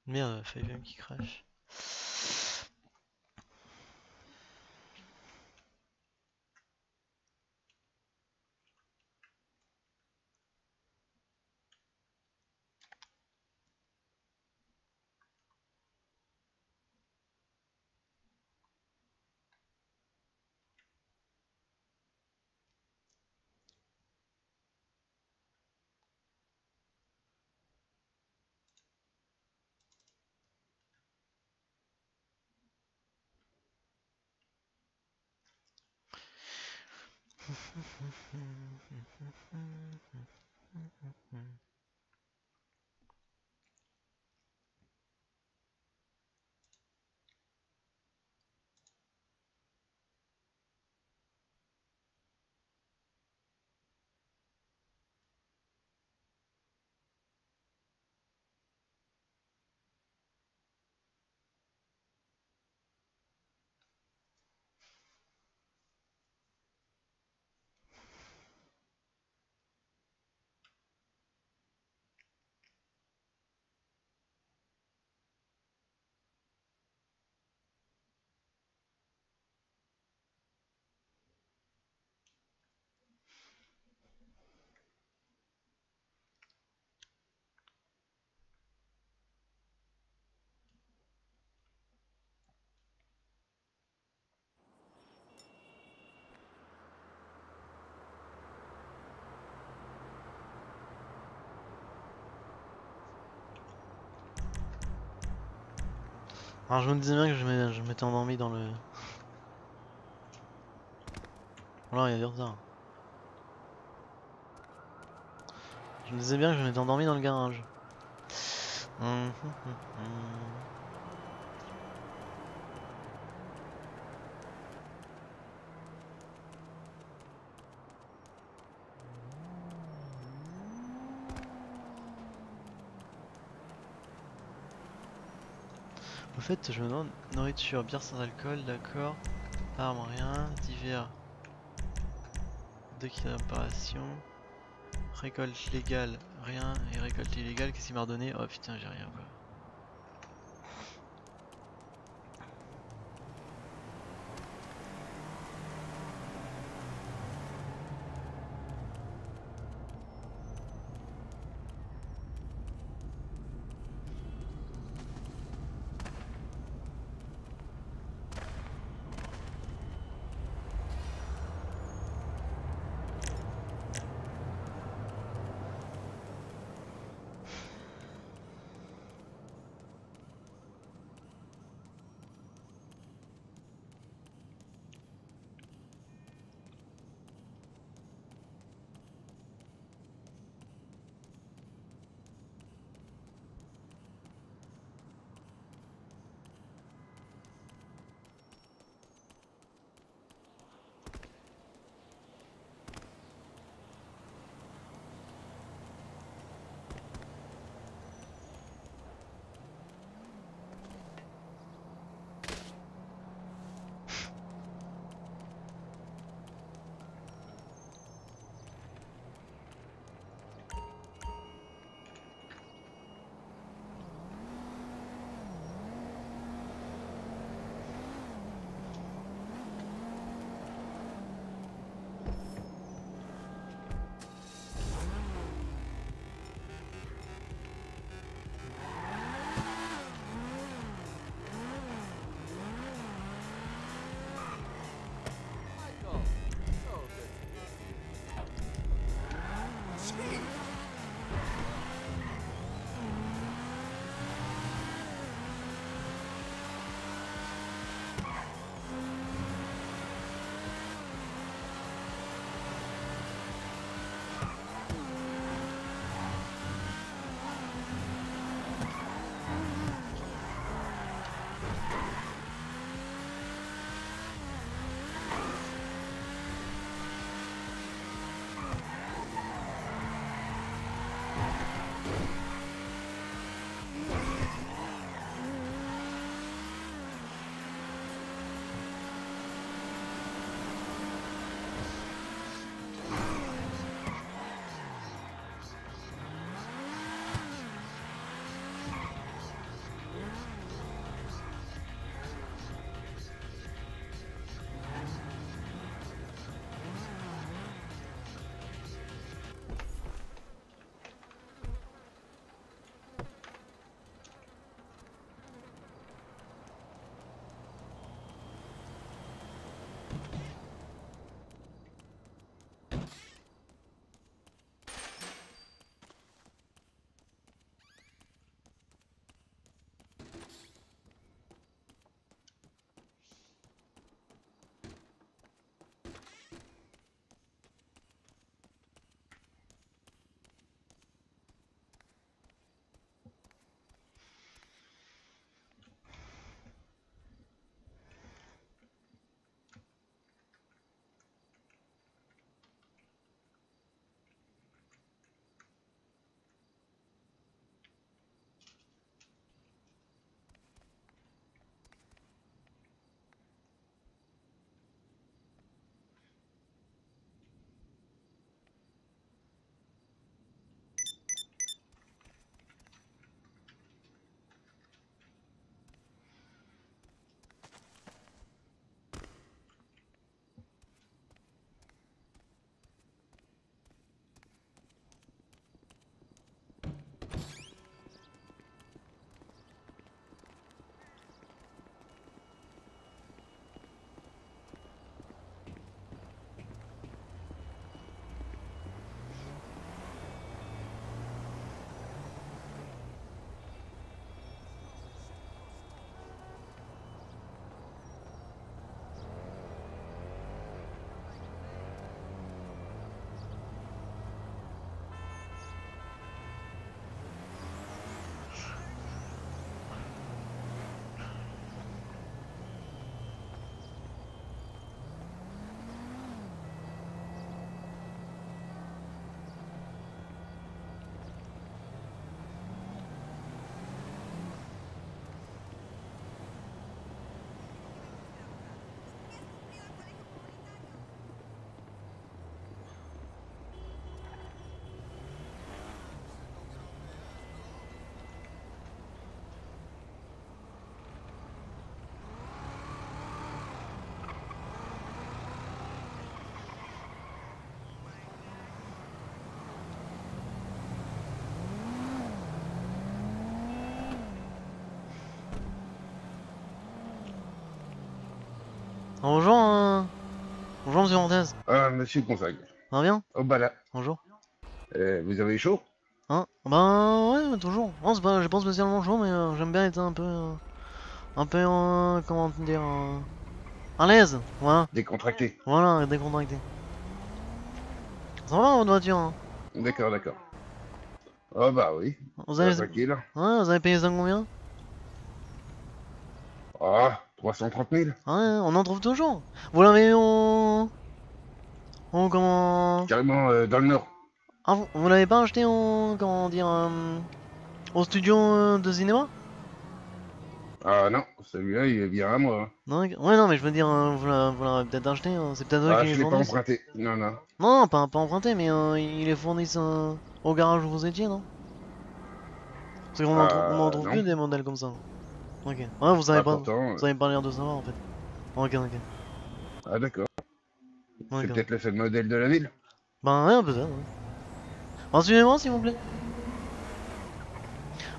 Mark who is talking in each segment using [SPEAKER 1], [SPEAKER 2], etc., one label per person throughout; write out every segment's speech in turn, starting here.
[SPEAKER 1] Merde, 5M qui crash. Alors je me disais bien que je m'étais endormi dans le... Voilà, il y a ça. Je me disais bien que je m'étais endormi dans le garage. Au fait, je me demande, nourriture, bière sans alcool, d'accord. Armes, rien. Divers, 2 kilos d'impération. Récolte légale, rien. Et récolte illégale, qu'est-ce qu'il m'a redonné? Oh putain, j'ai rien quoi. Bonjour, bonjour Monsieur Montes. Ça
[SPEAKER 2] Ah, monsieur Gonzague.
[SPEAKER 1] va bien?
[SPEAKER 2] Oh bah là,
[SPEAKER 1] Bonjour.
[SPEAKER 2] vous avez chaud?
[SPEAKER 1] Hein? Ben ouais, toujours. Non, c'est pas, j'ai pas spécialement chaud, mais j'aime bien être un peu, comment dire, à l'aise. Voilà,
[SPEAKER 2] Décontracté.
[SPEAKER 1] voilà, décontracté. Ça va votre voiture, hein?
[SPEAKER 2] D'accord, d'accord. Oh bah oui,
[SPEAKER 1] Vous
[SPEAKER 2] ça va
[SPEAKER 1] avez,
[SPEAKER 2] tranquille.
[SPEAKER 1] ouais, vous avez payé ça combien?
[SPEAKER 2] Ah, 330 000?
[SPEAKER 1] Ouais, on en trouve toujours. Vous l'avez comment?
[SPEAKER 2] Carrément dans le nord.
[SPEAKER 1] Ah, vous l'avez pas acheté en, comment dire, au studio de cinéma?
[SPEAKER 2] Ah non, celui-là il est bien à moi, hein.
[SPEAKER 1] Non, ouais, non, mais je veux dire, vous l'avez peut-être acheté, c'est peut-être eux
[SPEAKER 2] Ah,
[SPEAKER 1] qui les
[SPEAKER 2] je l'ai pas
[SPEAKER 1] fournissent.
[SPEAKER 2] emprunté. Non, non.
[SPEAKER 1] Non, pas emprunté, mais ils les fournissent au garage où vous étiez, non? Parce on en
[SPEAKER 2] Ah
[SPEAKER 1] trouve plus
[SPEAKER 2] non.
[SPEAKER 1] des modèles comme ça. Ok. Ouais,
[SPEAKER 2] Ah
[SPEAKER 1] vous
[SPEAKER 2] pourtant.
[SPEAKER 1] avez pas l'air de savoir en fait. Ok, ok.
[SPEAKER 2] Ah d'accord. C'est
[SPEAKER 1] Ok.
[SPEAKER 2] peut-être le seul modèle de la ville.
[SPEAKER 1] Ben ouais, peut-être. Ouais. Rassurez-moi s'il vous plaît.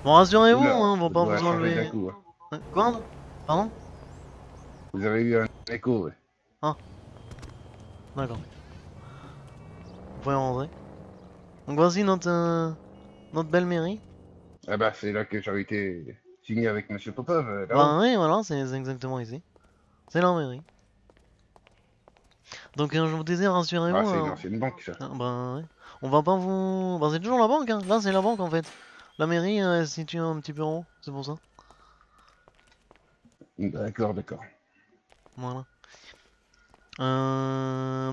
[SPEAKER 1] Bon, rassurez-vous,
[SPEAKER 2] Oula,
[SPEAKER 1] hein, on va
[SPEAKER 2] ça
[SPEAKER 1] pas
[SPEAKER 2] doit
[SPEAKER 1] vous
[SPEAKER 2] changer d'un
[SPEAKER 1] enlever.
[SPEAKER 2] coup, hein.
[SPEAKER 1] Quoi? Pardon?
[SPEAKER 2] Vous avez eu un écho, ouais.
[SPEAKER 1] Ah, d'accord. Vous pouvez rentrer. Donc voici notre belle mairie.
[SPEAKER 2] Ah bah c'est là que j'avais été signé avec monsieur Popov, là-haut.
[SPEAKER 1] Ben oui, voilà, c'est exactement ici. C'est la mairie. Donc je vous disais,
[SPEAKER 2] Ah,
[SPEAKER 1] rassurez-vous.
[SPEAKER 2] c'est une ancienne banque, ça.
[SPEAKER 1] Ah, ben ouais. On va pas vous. Ben c'est toujours la banque, hein. Là, c'est la banque en fait. La mairie elle se situe un petit peu en haut, c'est pour ça.
[SPEAKER 2] D'accord, d'accord.
[SPEAKER 1] Voilà.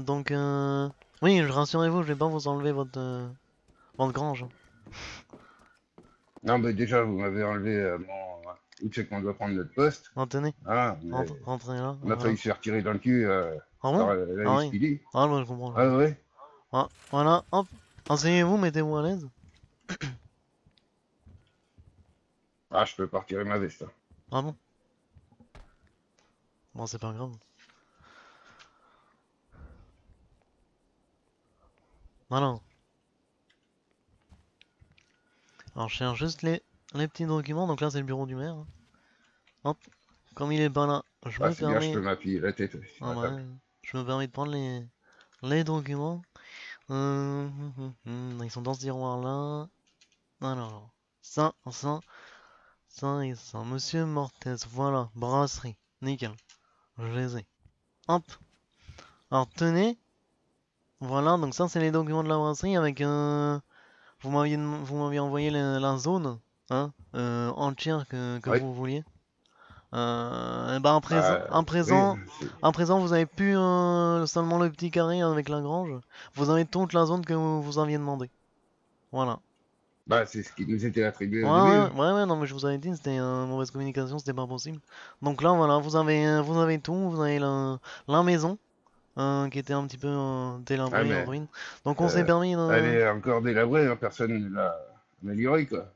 [SPEAKER 1] Donc, oui, rassurez-vous, je vais pas vous enlever votre grange.
[SPEAKER 2] Non, mais déjà, vous m'avez enlevé mon. Où c'est qu'on doit prendre notre poste.
[SPEAKER 1] Ah, tenez,
[SPEAKER 2] Ah,
[SPEAKER 1] rentrez là,
[SPEAKER 2] on a failli
[SPEAKER 1] voilà.
[SPEAKER 2] se faire tirer dans le cul
[SPEAKER 1] Ah
[SPEAKER 2] par
[SPEAKER 1] bon?
[SPEAKER 2] la
[SPEAKER 1] Ah oui.
[SPEAKER 2] SPD.
[SPEAKER 1] Ah, moi je comprends, je
[SPEAKER 2] Ah
[SPEAKER 1] comprends.
[SPEAKER 2] ouais?
[SPEAKER 1] Ah, voilà, hop. Asseyez-vous, mettez-vous à l'aise.
[SPEAKER 2] Ah, je peux pas retirer ma veste, hein.
[SPEAKER 1] Ah bon? Bon, c'est pas grave. Voilà. Alors, je cherche juste les petits documents. Donc là, c'est le bureau du maire, hein. Hop. Comme il est pas là, je
[SPEAKER 2] Ah,
[SPEAKER 1] me
[SPEAKER 2] c'est bien, je
[SPEAKER 1] permets.
[SPEAKER 2] peux m'appuyer la tête sur
[SPEAKER 1] Ah
[SPEAKER 2] la
[SPEAKER 1] bah,
[SPEAKER 2] table.
[SPEAKER 1] ouais, je me permets de prendre les documents. Ils sont dans ce tiroir-là. Alors, ça et ça. Monsieur Mortez, voilà, brasserie. Nickel, je les ai. Hop. Alors, tenez. Voilà, donc ça, c'est les documents de la brasserie avec vous m'aviez envoyé la zone, hein, entière que
[SPEAKER 2] Oui.
[SPEAKER 1] vous vouliez. Et ben
[SPEAKER 2] Bah, oui, c'est-
[SPEAKER 1] à présent, vous avez plus seulement le petit carré avec la grange. Vous avez toute la zone que vous aviez demandé. Voilà.
[SPEAKER 2] bah, c'est ce qui nous était attribué
[SPEAKER 1] Ouais,
[SPEAKER 2] au début,
[SPEAKER 1] ouais,
[SPEAKER 2] hein.
[SPEAKER 1] ouais, ouais, non, mais je vous avais dit, c'était mauvaise communication, c'était pas possible. Donc là, voilà, vous avez tout, vous avez la maison, qui était un petit peu
[SPEAKER 2] Ah,
[SPEAKER 1] délabrée, en
[SPEAKER 2] mais
[SPEAKER 1] ruine. Donc on s'est
[SPEAKER 2] euh,
[SPEAKER 1] permis
[SPEAKER 2] elle
[SPEAKER 1] de...
[SPEAKER 2] est encore délabrée, hein, personne ne l'a améliorée, quoi.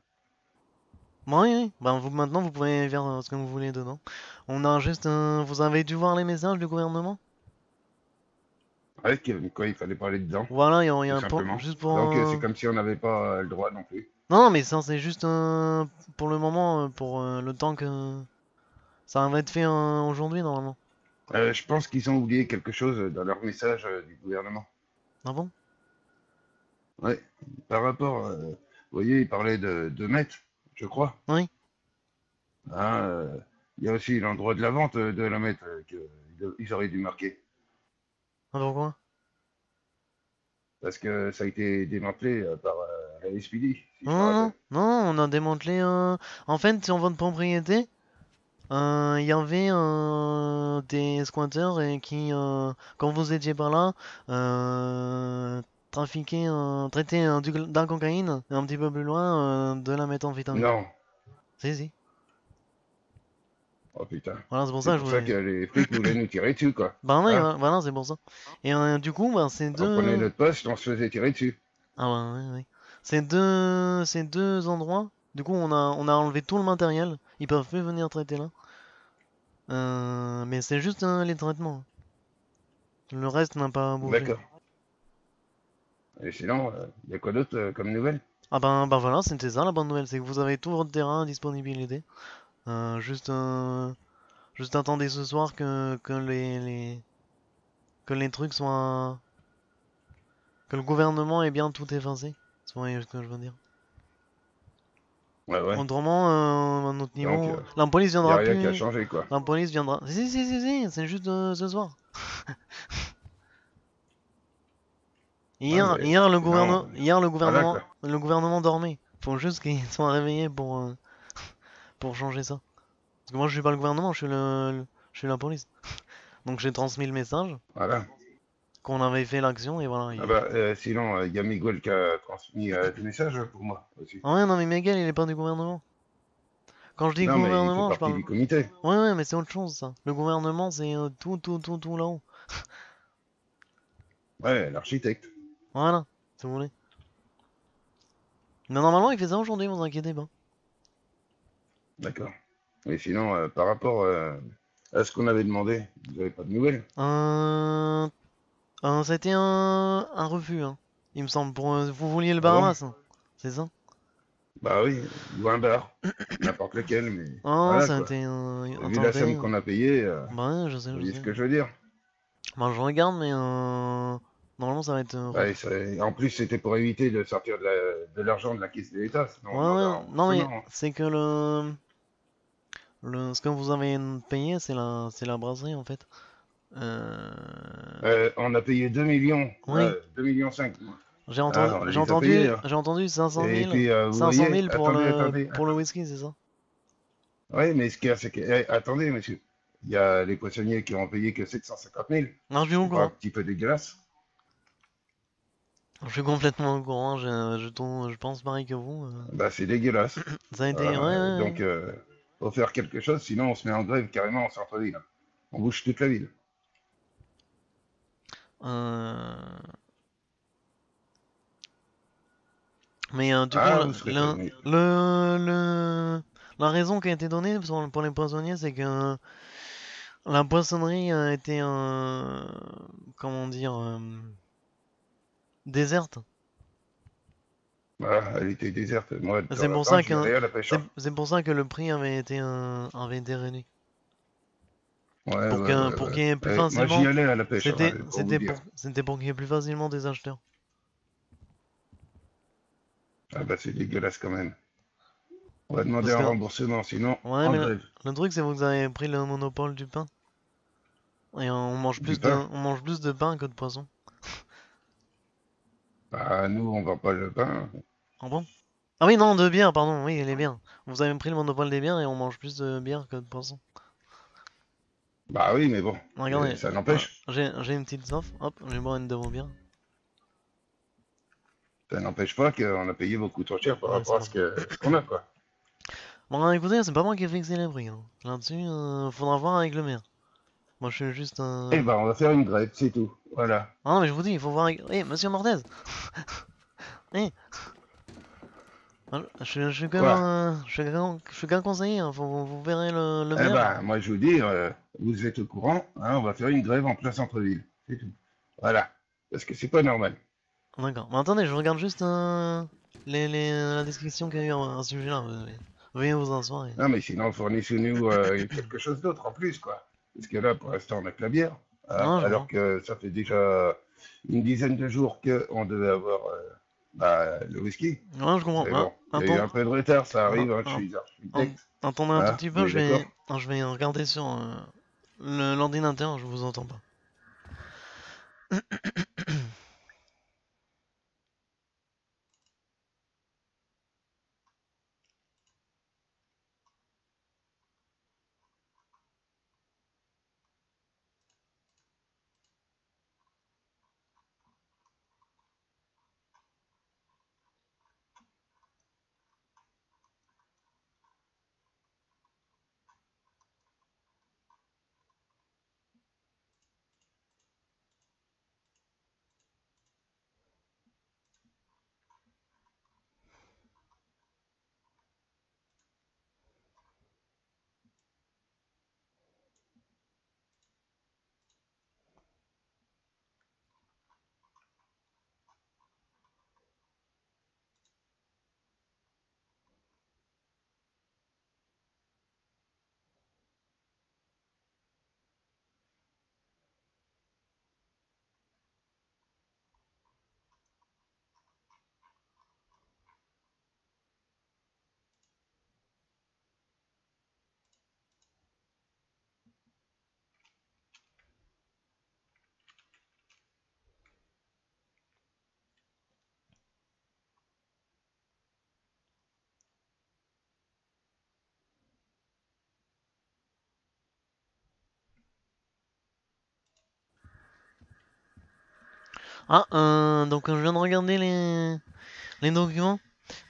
[SPEAKER 1] Bon, oui, oui, ben, maintenant vous pouvez faire ce que vous voulez dedans. On a juste... vous avez dû voir les messages du gouvernement?
[SPEAKER 2] Ouais, quoi, il fallait parler dedans,
[SPEAKER 1] Voilà, il y
[SPEAKER 2] tout
[SPEAKER 1] a un
[SPEAKER 2] simplement.
[SPEAKER 1] juste pour...
[SPEAKER 2] Donc, c'est comme si on n'avait pas le droit non plus.
[SPEAKER 1] Non, mais ça c'est juste pour le moment, pour le temps que... Ça va être fait aujourd'hui, normalement.
[SPEAKER 2] Je pense qu'ils ont oublié quelque chose dans leur message du gouvernement.
[SPEAKER 1] Ah bon?
[SPEAKER 2] Ouais, par rapport, vous voyez, ils parlaient de mètres, je crois.
[SPEAKER 1] Oui?
[SPEAKER 2] Hein, il y a aussi l'endroit de la vente de la mètre qu'ils auraient dû marquer.
[SPEAKER 1] Ah, pourquoi?
[SPEAKER 2] Parce que ça a été démantelé par la SPD, si
[SPEAKER 1] Non,
[SPEAKER 2] je me
[SPEAKER 1] non, non,
[SPEAKER 2] rappelle.
[SPEAKER 1] non, on a démantelé... En fait, sur votre propriété... Il y avait des squatteurs et qui, quand vous étiez par là, trafiquaient, traitaient de la cocaïne et un petit peu plus loin de la méthamphétamine.
[SPEAKER 2] Non.
[SPEAKER 1] Si, si.
[SPEAKER 2] Oh putain.
[SPEAKER 1] Voilà, c'est pour
[SPEAKER 2] C'est
[SPEAKER 1] ça que je
[SPEAKER 2] pour ça
[SPEAKER 1] voulais.
[SPEAKER 2] que les flics voulaient nous tirer dessus, quoi.
[SPEAKER 1] Bah oui,
[SPEAKER 2] Hein?
[SPEAKER 1] voilà, c'est pour ça. Et du coup, bah,
[SPEAKER 2] On prenait notre poste, on se faisait tirer dessus.
[SPEAKER 1] Ah ouais, ouais, ouais. Ces deux endroits, du coup, on a enlevé tout le matériel. Ils peuvent plus venir traiter là. Mais c'est juste les traitements. Le reste n'a pas bougé.
[SPEAKER 2] D'accord. Et sinon, il y a quoi d'autre comme nouvelle?
[SPEAKER 1] Ah ben voilà, c'était ça la bonne nouvelle, c'est que vous avez tout votre terrain à disponibilité. Juste Juste attendez ce soir que les trucs soient... Que le gouvernement ait bien tout effacé. Vous voyez ce que je veux dire.
[SPEAKER 2] Ouais, ouais.
[SPEAKER 1] Autrement, à notre
[SPEAKER 2] Donc,
[SPEAKER 1] niveau, la police
[SPEAKER 2] y a
[SPEAKER 1] viendra
[SPEAKER 2] rien qui a
[SPEAKER 1] plus.
[SPEAKER 2] changé, quoi.
[SPEAKER 1] La police viendra. Si, c'est juste ce soir.
[SPEAKER 2] Ouais, mais sinon, voilà, quoi.
[SPEAKER 1] Le gouvernement dormait. Faut juste qu'ils soient réveillés pour changer ça. Parce que moi, je suis pas le gouvernement, je suis la police. Donc j'ai transmis le message
[SPEAKER 2] Voilà.
[SPEAKER 1] qu'on avait fait l'action et voilà.
[SPEAKER 2] Ah bah, sinon, il y a Miguel qui a transmis des messages pour moi aussi.
[SPEAKER 1] Ah ouais, non mais Miguel, il est pas du gouvernement. Quand je dis
[SPEAKER 2] Non, mais il fait
[SPEAKER 1] gouvernement, je
[SPEAKER 2] partie
[SPEAKER 1] parle.
[SPEAKER 2] du comité.
[SPEAKER 1] Ouais, mais c'est autre chose ça. Le gouvernement, c'est tout là-haut.
[SPEAKER 2] Ouais, l'architecte.
[SPEAKER 1] Voilà, si vous voulez. Mais normalement, il fait ça aujourd'hui, vous inquiétez pas.
[SPEAKER 2] D'accord. Mais sinon, par rapport à ce qu'on avait demandé, vous n'avez pas de nouvelles?
[SPEAKER 1] Euh... Ça a été un refus, hein. Il me semble, vous vouliez le
[SPEAKER 2] Ah bon?
[SPEAKER 1] Bahamas, hein. C'est ça?
[SPEAKER 2] Bah oui, ou un bar. N'importe lequel, mais
[SPEAKER 1] Oh,
[SPEAKER 2] voilà
[SPEAKER 1] ça a
[SPEAKER 2] quoi.
[SPEAKER 1] été
[SPEAKER 2] Vu la
[SPEAKER 1] attendez.
[SPEAKER 2] somme qu'on a payée,
[SPEAKER 1] Bah ouais,
[SPEAKER 2] vous
[SPEAKER 1] je
[SPEAKER 2] voyez ce
[SPEAKER 1] sais.
[SPEAKER 2] que je veux dire?
[SPEAKER 1] Bah je regarde, mais normalement ça va être
[SPEAKER 2] Ouais,
[SPEAKER 1] refus.
[SPEAKER 2] en plus, c'était pour éviter de sortir de l'argent de la caisse de l'État, sinon on demandait un
[SPEAKER 1] Non mais
[SPEAKER 2] remboursement.
[SPEAKER 1] c'est que ce que vous avez payé, c'est la brasserie en fait. Euh...
[SPEAKER 2] On a payé 2 millions,
[SPEAKER 1] Oui,
[SPEAKER 2] 2 millions 5, moi. Ah, on les a payés, hein.
[SPEAKER 1] j'ai entendu
[SPEAKER 2] Et puis, vous
[SPEAKER 1] 500
[SPEAKER 2] voyez,
[SPEAKER 1] 000
[SPEAKER 2] attendez,
[SPEAKER 1] pour le
[SPEAKER 2] attendez.
[SPEAKER 1] whisky, c'est ça?
[SPEAKER 2] Oui, mais ce qu'il y a, c'est que, attendez, monsieur, il y a les poissonniers qui ont payé que 750 000.
[SPEAKER 1] Non, je suis au
[SPEAKER 2] C'est pas un
[SPEAKER 1] courant.
[SPEAKER 2] petit peu dégueulasse?
[SPEAKER 1] Je suis complètement au courant. Je pense pareil que vous.
[SPEAKER 2] Bah, c'est dégueulasse.
[SPEAKER 1] Ça a été,
[SPEAKER 2] Voilà.
[SPEAKER 1] ouais.
[SPEAKER 2] Donc, faut faire quelque chose, sinon on se met en grève carrément en centre-ville. On bouge toute la ville.
[SPEAKER 1] Euh, Mais du coup,
[SPEAKER 2] Ah, vous serez prévenu.
[SPEAKER 1] la raison qui a été donnée pour les poissonniers, c'est que la poissonnerie a été, comment dire, déserte.
[SPEAKER 2] Voilà, elle était déserte. Moi, de
[SPEAKER 1] C'est
[SPEAKER 2] temps en
[SPEAKER 1] pour
[SPEAKER 2] temps,
[SPEAKER 1] ça
[SPEAKER 2] j'y allais à la pêche, hein.
[SPEAKER 1] c'est pour ça que le prix avait été réduit.
[SPEAKER 2] Ouais, ouais, ouais,
[SPEAKER 1] Pour
[SPEAKER 2] ouais.
[SPEAKER 1] qu'il y ait plus
[SPEAKER 2] Moi, j'y
[SPEAKER 1] facilement,
[SPEAKER 2] allais à la pêche, hein, pour vous dire.
[SPEAKER 1] c'était pour qu'il y ait plus facilement des acheteurs.
[SPEAKER 2] Ah bah, c'est dégueulasse quand même. On va demander
[SPEAKER 1] Parce
[SPEAKER 2] un
[SPEAKER 1] que,
[SPEAKER 2] remboursement, sinon,
[SPEAKER 1] ouais,
[SPEAKER 2] en
[SPEAKER 1] mais
[SPEAKER 2] grève.
[SPEAKER 1] le truc, c'est que vous avez pris le monopole du pain. Et
[SPEAKER 2] Du pain.
[SPEAKER 1] on mange plus de pain que de poisson.
[SPEAKER 2] Bah, nous, on vend pas le pain.
[SPEAKER 1] Ah bon? Ah oui, non, de bière, pardon, oui, les bières. Vous avez pris le monopole des bières et on mange plus de bière que de poisson.
[SPEAKER 2] Bah oui, mais bon,
[SPEAKER 1] Regardez,
[SPEAKER 2] ça n'empêche.
[SPEAKER 1] j'ai une petite soif, hop, je vais boire une de vos bières.
[SPEAKER 2] Ça n'empêche pas qu'on a payé beaucoup trop cher par
[SPEAKER 1] Ouais, c'est
[SPEAKER 2] rapport à
[SPEAKER 1] bon.
[SPEAKER 2] ce qu'on a, quoi.
[SPEAKER 1] Bon, écoutez, c'est pas moi qui ai fixé les prix, hein. Là-dessus, faudra voir avec le maire. Moi, je suis juste
[SPEAKER 2] Eh
[SPEAKER 1] un...
[SPEAKER 2] ben, on va faire une grève, c'est tout. Voilà.
[SPEAKER 1] Ah non, mais je vous dis, il faut voir avec... Eh, monsieur Mortez! Eh, je suis qu'un
[SPEAKER 2] Quoi?
[SPEAKER 1] je suis qu'un conseiller, hein. Vous verrez le
[SPEAKER 2] Eh
[SPEAKER 1] maire.
[SPEAKER 2] ben, moi, je vous dis, vous êtes au courant, hein, on va faire une grève en plein centre-ville. C'est tout. Voilà. Parce que c'est pas normal.
[SPEAKER 1] D'accord. Mais attendez, je regarde juste la description qu'il y a eu à ce sujet-là. Veuillez vous asseoir.
[SPEAKER 2] Non, mais sinon, fournissez-nous quelque chose d'autre en plus, quoi. Parce que là, pour l'instant, on a que la bière, hein,
[SPEAKER 1] Non, je
[SPEAKER 2] alors
[SPEAKER 1] vois.
[SPEAKER 2] que ça fait déjà une dizaine de jours qu'on devait avoir bah, le whisky.
[SPEAKER 1] Ouais, je comprends.
[SPEAKER 2] Mais
[SPEAKER 1] Ah,
[SPEAKER 2] bon, il y a eu un peu de retard, ça
[SPEAKER 1] ah,
[SPEAKER 2] arrive, hein, je
[SPEAKER 1] ah,
[SPEAKER 2] suis
[SPEAKER 1] ah,
[SPEAKER 2] architecte.
[SPEAKER 1] attendez un tout
[SPEAKER 2] Hein,
[SPEAKER 1] petit peu,
[SPEAKER 2] on est d'accord?
[SPEAKER 1] je vais regarder sur l'ordinateur, je vous entends pas. Ah, donc je viens de regarder les documents.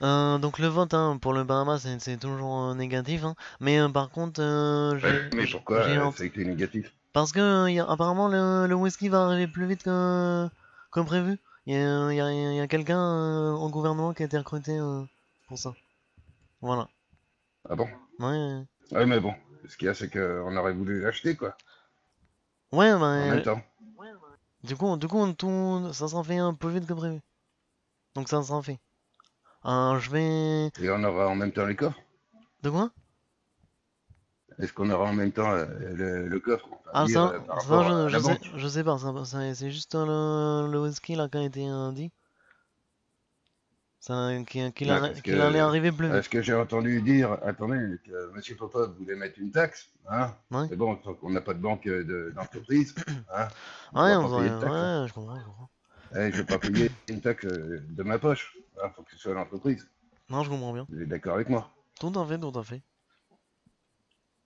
[SPEAKER 1] Donc le vote hein, pour le Bahamas c'est toujours négatif, hein. Mais par contre
[SPEAKER 2] Ouais, mais pourquoi
[SPEAKER 1] j'ai
[SPEAKER 2] ça a été négatif?
[SPEAKER 1] parce que apparemment le whisky va arriver plus vite que prévu. Il y a quelqu'un au gouvernement qui a été recruté pour ça. Voilà.
[SPEAKER 2] Ah bon?
[SPEAKER 1] Ouais,
[SPEAKER 2] Ouais, mais bon, ce qu'il y a, c'est qu'on aurait voulu l'acheter, quoi,
[SPEAKER 1] ouais,
[SPEAKER 2] en même temps.
[SPEAKER 1] du coup tout ça s'en fait un peu vite que prévu. Donc ça s'en fait. Je vais.
[SPEAKER 2] Et on aura en même temps les coffres?
[SPEAKER 1] De quoi?
[SPEAKER 2] Est-ce qu'on aura en même temps le coffre? Enfin,
[SPEAKER 1] Ah
[SPEAKER 2] dire par rapport à la banque.
[SPEAKER 1] je sais pas, c'est juste le whisky là qui a été dit.
[SPEAKER 2] Ouais, parce
[SPEAKER 1] Qu'il allait
[SPEAKER 2] que,
[SPEAKER 1] arriver plus vite.
[SPEAKER 2] ce que j'ai entendu dire, attendez, que M. Popov voulait mettre une taxe, hein,
[SPEAKER 1] Ouais.
[SPEAKER 2] mais bon, tant qu'on n'a pas de banque d'entreprise, hein, on
[SPEAKER 1] Ouais,
[SPEAKER 2] va
[SPEAKER 1] on
[SPEAKER 2] pas payer de
[SPEAKER 1] saurait.
[SPEAKER 2] taxe, hein.
[SPEAKER 1] Ouais, je comprends, je comprends.
[SPEAKER 2] Eh, je vais pas payer une taxe de ma poche, il faut que ce soit l'entreprise.
[SPEAKER 1] Non, je comprends bien.
[SPEAKER 2] Vous êtes d'accord avec moi?
[SPEAKER 1] Tout à fait, tout à fait.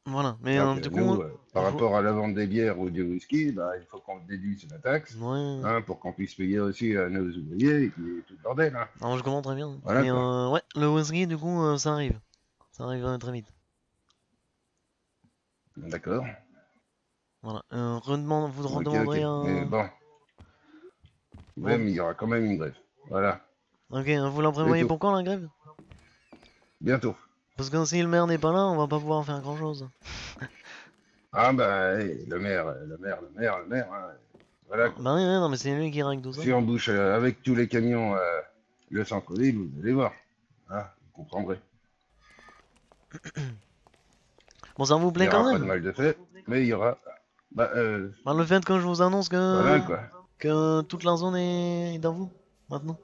[SPEAKER 1] Voilà. Mais
[SPEAKER 2] Donc,
[SPEAKER 1] du coup,
[SPEAKER 2] nous, par
[SPEAKER 1] il faut.
[SPEAKER 2] rapport à la vente des bières ou du whisky, bah, il faut qu'on déduise la taxe,
[SPEAKER 1] Ouais.
[SPEAKER 2] hein, pour qu'on puisse payer aussi à nos ouvriers et puis tout le bordel, hein.
[SPEAKER 1] Non, je comprends très bien.
[SPEAKER 2] Voilà
[SPEAKER 1] Mais
[SPEAKER 2] quoi.
[SPEAKER 1] ouais, le whisky, du coup, ça arrive. Ça arrive très vite.
[SPEAKER 2] D'accord.
[SPEAKER 1] Voilà. Vous
[SPEAKER 2] Ok, ok.
[SPEAKER 1] redemanderez
[SPEAKER 2] Mais
[SPEAKER 1] un.
[SPEAKER 2] bon,
[SPEAKER 1] Bon.
[SPEAKER 2] même, il y aura quand même une grève. Voilà.
[SPEAKER 1] Ok, vous la
[SPEAKER 2] C'est
[SPEAKER 1] prévoyez
[SPEAKER 2] tout.
[SPEAKER 1] pour quand la grève?
[SPEAKER 2] Bientôt.
[SPEAKER 1] Parce que si le maire n'est pas là, on va pas pouvoir faire grand chose.
[SPEAKER 2] Ah bah, hey, le maire, hein. Voilà quoi.
[SPEAKER 1] Bah oui, ouais, non, mais c'est lui qui règle tout ça.
[SPEAKER 2] Si on bouche avec tous les camions le centre-ville, vous allez voir. Ah, vous comprendrez.
[SPEAKER 1] Bon, ça vous
[SPEAKER 2] Il n'y
[SPEAKER 1] plaît quand
[SPEAKER 2] aura pas de
[SPEAKER 1] même?
[SPEAKER 2] mal de fait, mais il y aura. Bah,
[SPEAKER 1] Bah, le fait que je vous annonce
[SPEAKER 2] voilà quoi.
[SPEAKER 1] que toute la zone est à vous, maintenant.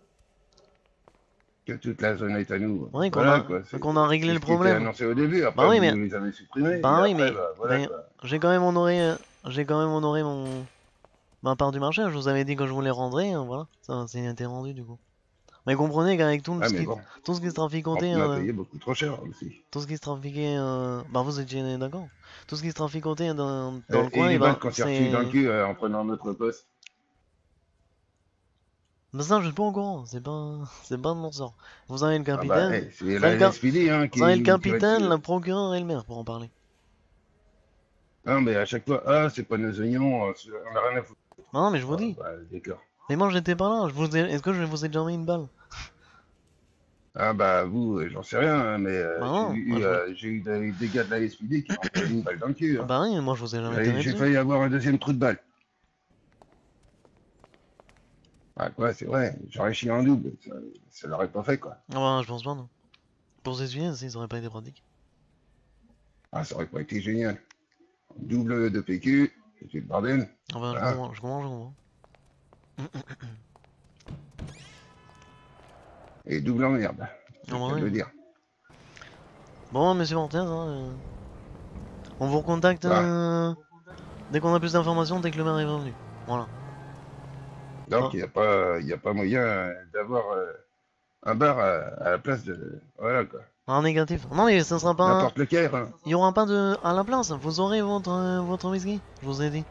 [SPEAKER 2] Que toute la zone est à nous.
[SPEAKER 1] Oui,
[SPEAKER 2] Voilà quoi.
[SPEAKER 1] qu'on a réglé
[SPEAKER 2] C'est
[SPEAKER 1] le
[SPEAKER 2] ce qui était
[SPEAKER 1] problème.
[SPEAKER 2] annoncé au début.
[SPEAKER 1] Bah
[SPEAKER 2] Après,
[SPEAKER 1] oui,
[SPEAKER 2] vous
[SPEAKER 1] mais,
[SPEAKER 2] les avez supprimés. Et
[SPEAKER 1] bah oui,
[SPEAKER 2] après,
[SPEAKER 1] mais,
[SPEAKER 2] bah, voilà
[SPEAKER 1] ben,
[SPEAKER 2] quoi.
[SPEAKER 1] j'ai quand même honoré ma part du marché. Je vous avais dit que je vous les rendrais, voilà. Ça, c'est été rendu, du coup. Mais comprenez qu'avec
[SPEAKER 2] Ah, mais bon,
[SPEAKER 1] tout ce qui se traficotait,
[SPEAKER 2] on a payé beaucoup trop cher aussi.
[SPEAKER 1] tout ce qui se trafiquait, bah vous étiez d'accord. Tout ce qui se traficotait dans le
[SPEAKER 2] Et
[SPEAKER 1] coin,
[SPEAKER 2] les
[SPEAKER 1] et
[SPEAKER 2] balles
[SPEAKER 1] ben,
[SPEAKER 2] qu'on s'est reçues dans le
[SPEAKER 1] c'est.
[SPEAKER 2] cul en prenant notre poste.
[SPEAKER 1] Mais ça, je suis pas au courant, c'est pas de mon sort. Vous avez le
[SPEAKER 2] Ah bah,
[SPEAKER 1] capitaine,
[SPEAKER 2] hey, c'est
[SPEAKER 1] vous avez
[SPEAKER 2] la LSPD hein,
[SPEAKER 1] vous avez le
[SPEAKER 2] qui va
[SPEAKER 1] capitaine,
[SPEAKER 2] dessus.
[SPEAKER 1] le procureur et le maire pour en parler.
[SPEAKER 2] Non, mais à chaque fois, ah, c'est pas nos oignons, on a rien à foutre.
[SPEAKER 1] Non, mais je vous
[SPEAKER 2] Ah,
[SPEAKER 1] dis.
[SPEAKER 2] bah, d'accord.
[SPEAKER 1] Mais moi, j'étais pas là. Est-ce que je vous ai déjà mis une balle?
[SPEAKER 2] Ah bah, vous, j'en sais rien, hein, mais
[SPEAKER 1] Bah non, moi je vous.
[SPEAKER 2] j'ai eu des gars de la LSPD qui m'ont pris une balle dans le cul,
[SPEAKER 1] Ah
[SPEAKER 2] hein.
[SPEAKER 1] bah oui, moi je vous ai jamais tiré
[SPEAKER 2] J'ai
[SPEAKER 1] dessus.
[SPEAKER 2] failli avoir un deuxième trou de balle. Ah quoi, c'est vrai, j'aurais chié en double, ça l'aurait pas fait quoi.
[SPEAKER 1] Ah bah je pense pas non. Pour s'essuyer, ça aurait pas été pratique.
[SPEAKER 2] Ah, ça aurait pas été génial. Double de PQ, c'est le bordel.
[SPEAKER 1] Ah bah
[SPEAKER 2] Voilà.
[SPEAKER 1] je comprends, je comprends.
[SPEAKER 2] Et double en merde, c'est
[SPEAKER 1] Ah
[SPEAKER 2] le
[SPEAKER 1] bah
[SPEAKER 2] cas de
[SPEAKER 1] oui.
[SPEAKER 2] le dire.
[SPEAKER 1] Bon, monsieur Martin, hein, on vous recontacte
[SPEAKER 2] Voilà.
[SPEAKER 1] dès qu'on a plus d'informations, dès que le maire est revenu. Voilà.
[SPEAKER 2] Donc,
[SPEAKER 1] Ah,
[SPEAKER 2] il y a pas moyen d'avoir un bar à la place de. Voilà quoi.
[SPEAKER 1] en négatif. Non mais ça sera pas.
[SPEAKER 2] N'importe lequel, hein.
[SPEAKER 1] Il y aura pas de. À la place, vous aurez votre whisky. Je vous ai dit.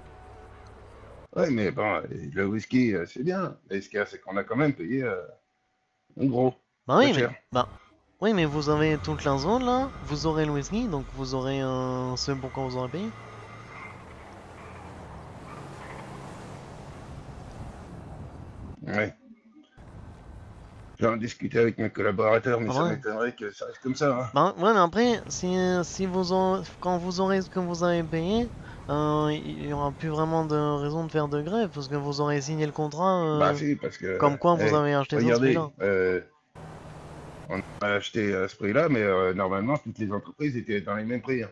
[SPEAKER 2] Ouais, mais bon, le whisky, c'est bien. Mais ce qu'il y a, c'est qu'on a quand même payé en gros,
[SPEAKER 1] Bah
[SPEAKER 2] pas
[SPEAKER 1] oui, mais.
[SPEAKER 2] cher.
[SPEAKER 1] Bah. Oui, mais vous avez toute la zone là. Vous aurez le whisky, donc vous aurez ce pourquoi vous aurez payé.
[SPEAKER 2] Ouais. J'en discutais avec mes collaborateurs, mais
[SPEAKER 1] Ah
[SPEAKER 2] ça
[SPEAKER 1] bah ouais.
[SPEAKER 2] m'étonnerait que ça reste comme ça, hein.
[SPEAKER 1] Bah ouais, mais après, quand vous aurez ce que vous avez payé, il y aura plus vraiment de raison de faire de grève parce que vous aurez signé le contrat
[SPEAKER 2] Bah si, parce
[SPEAKER 1] comme
[SPEAKER 2] que,
[SPEAKER 1] quoi vous avez acheté ça à ce
[SPEAKER 2] regardez,
[SPEAKER 1] prix-là.
[SPEAKER 2] on a acheté à ce prix-là, mais normalement, toutes les entreprises étaient dans les mêmes prix, hein.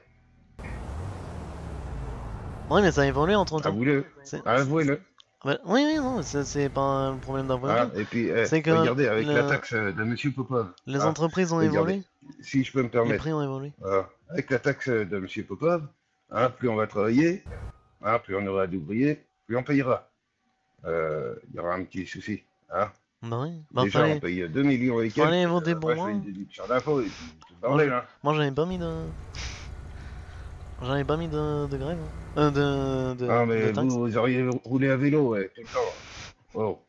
[SPEAKER 1] Oui, mais ça a évolué entre temps.
[SPEAKER 2] Avouez-le,
[SPEAKER 1] C'est-
[SPEAKER 2] avouez-le.
[SPEAKER 1] Bah, oui, oui, non, c'est pas un problème d'avouer
[SPEAKER 2] Ah,
[SPEAKER 1] tout.
[SPEAKER 2] et puis,
[SPEAKER 1] C'est que
[SPEAKER 2] regardez, avec la taxe de Monsieur Popov,
[SPEAKER 1] les
[SPEAKER 2] ah,
[SPEAKER 1] entreprises ont
[SPEAKER 2] regardez,
[SPEAKER 1] évolué,
[SPEAKER 2] si je peux me
[SPEAKER 1] les
[SPEAKER 2] permettre,
[SPEAKER 1] prix ont évolué.
[SPEAKER 2] avec la taxe de Monsieur Popov, plus on va travailler, plus on aura d'ouvriers, plus on payera. Il y aura un petit souci, hein.
[SPEAKER 1] Bah oui, bah
[SPEAKER 2] Déjà, on paye 2 millions et
[SPEAKER 1] fallait
[SPEAKER 2] quelques.
[SPEAKER 1] voter pour
[SPEAKER 2] Moi, je
[SPEAKER 1] moi.
[SPEAKER 2] fais une déduction d'impôt et puis tout le
[SPEAKER 1] Moi,
[SPEAKER 2] bordel, hein.
[SPEAKER 1] moi j'avais pas mis de grève. Hein.
[SPEAKER 2] Ah,
[SPEAKER 1] De
[SPEAKER 2] mais
[SPEAKER 1] taxe.
[SPEAKER 2] vous auriez roulé à vélo, ouais, tout le temps. Oh.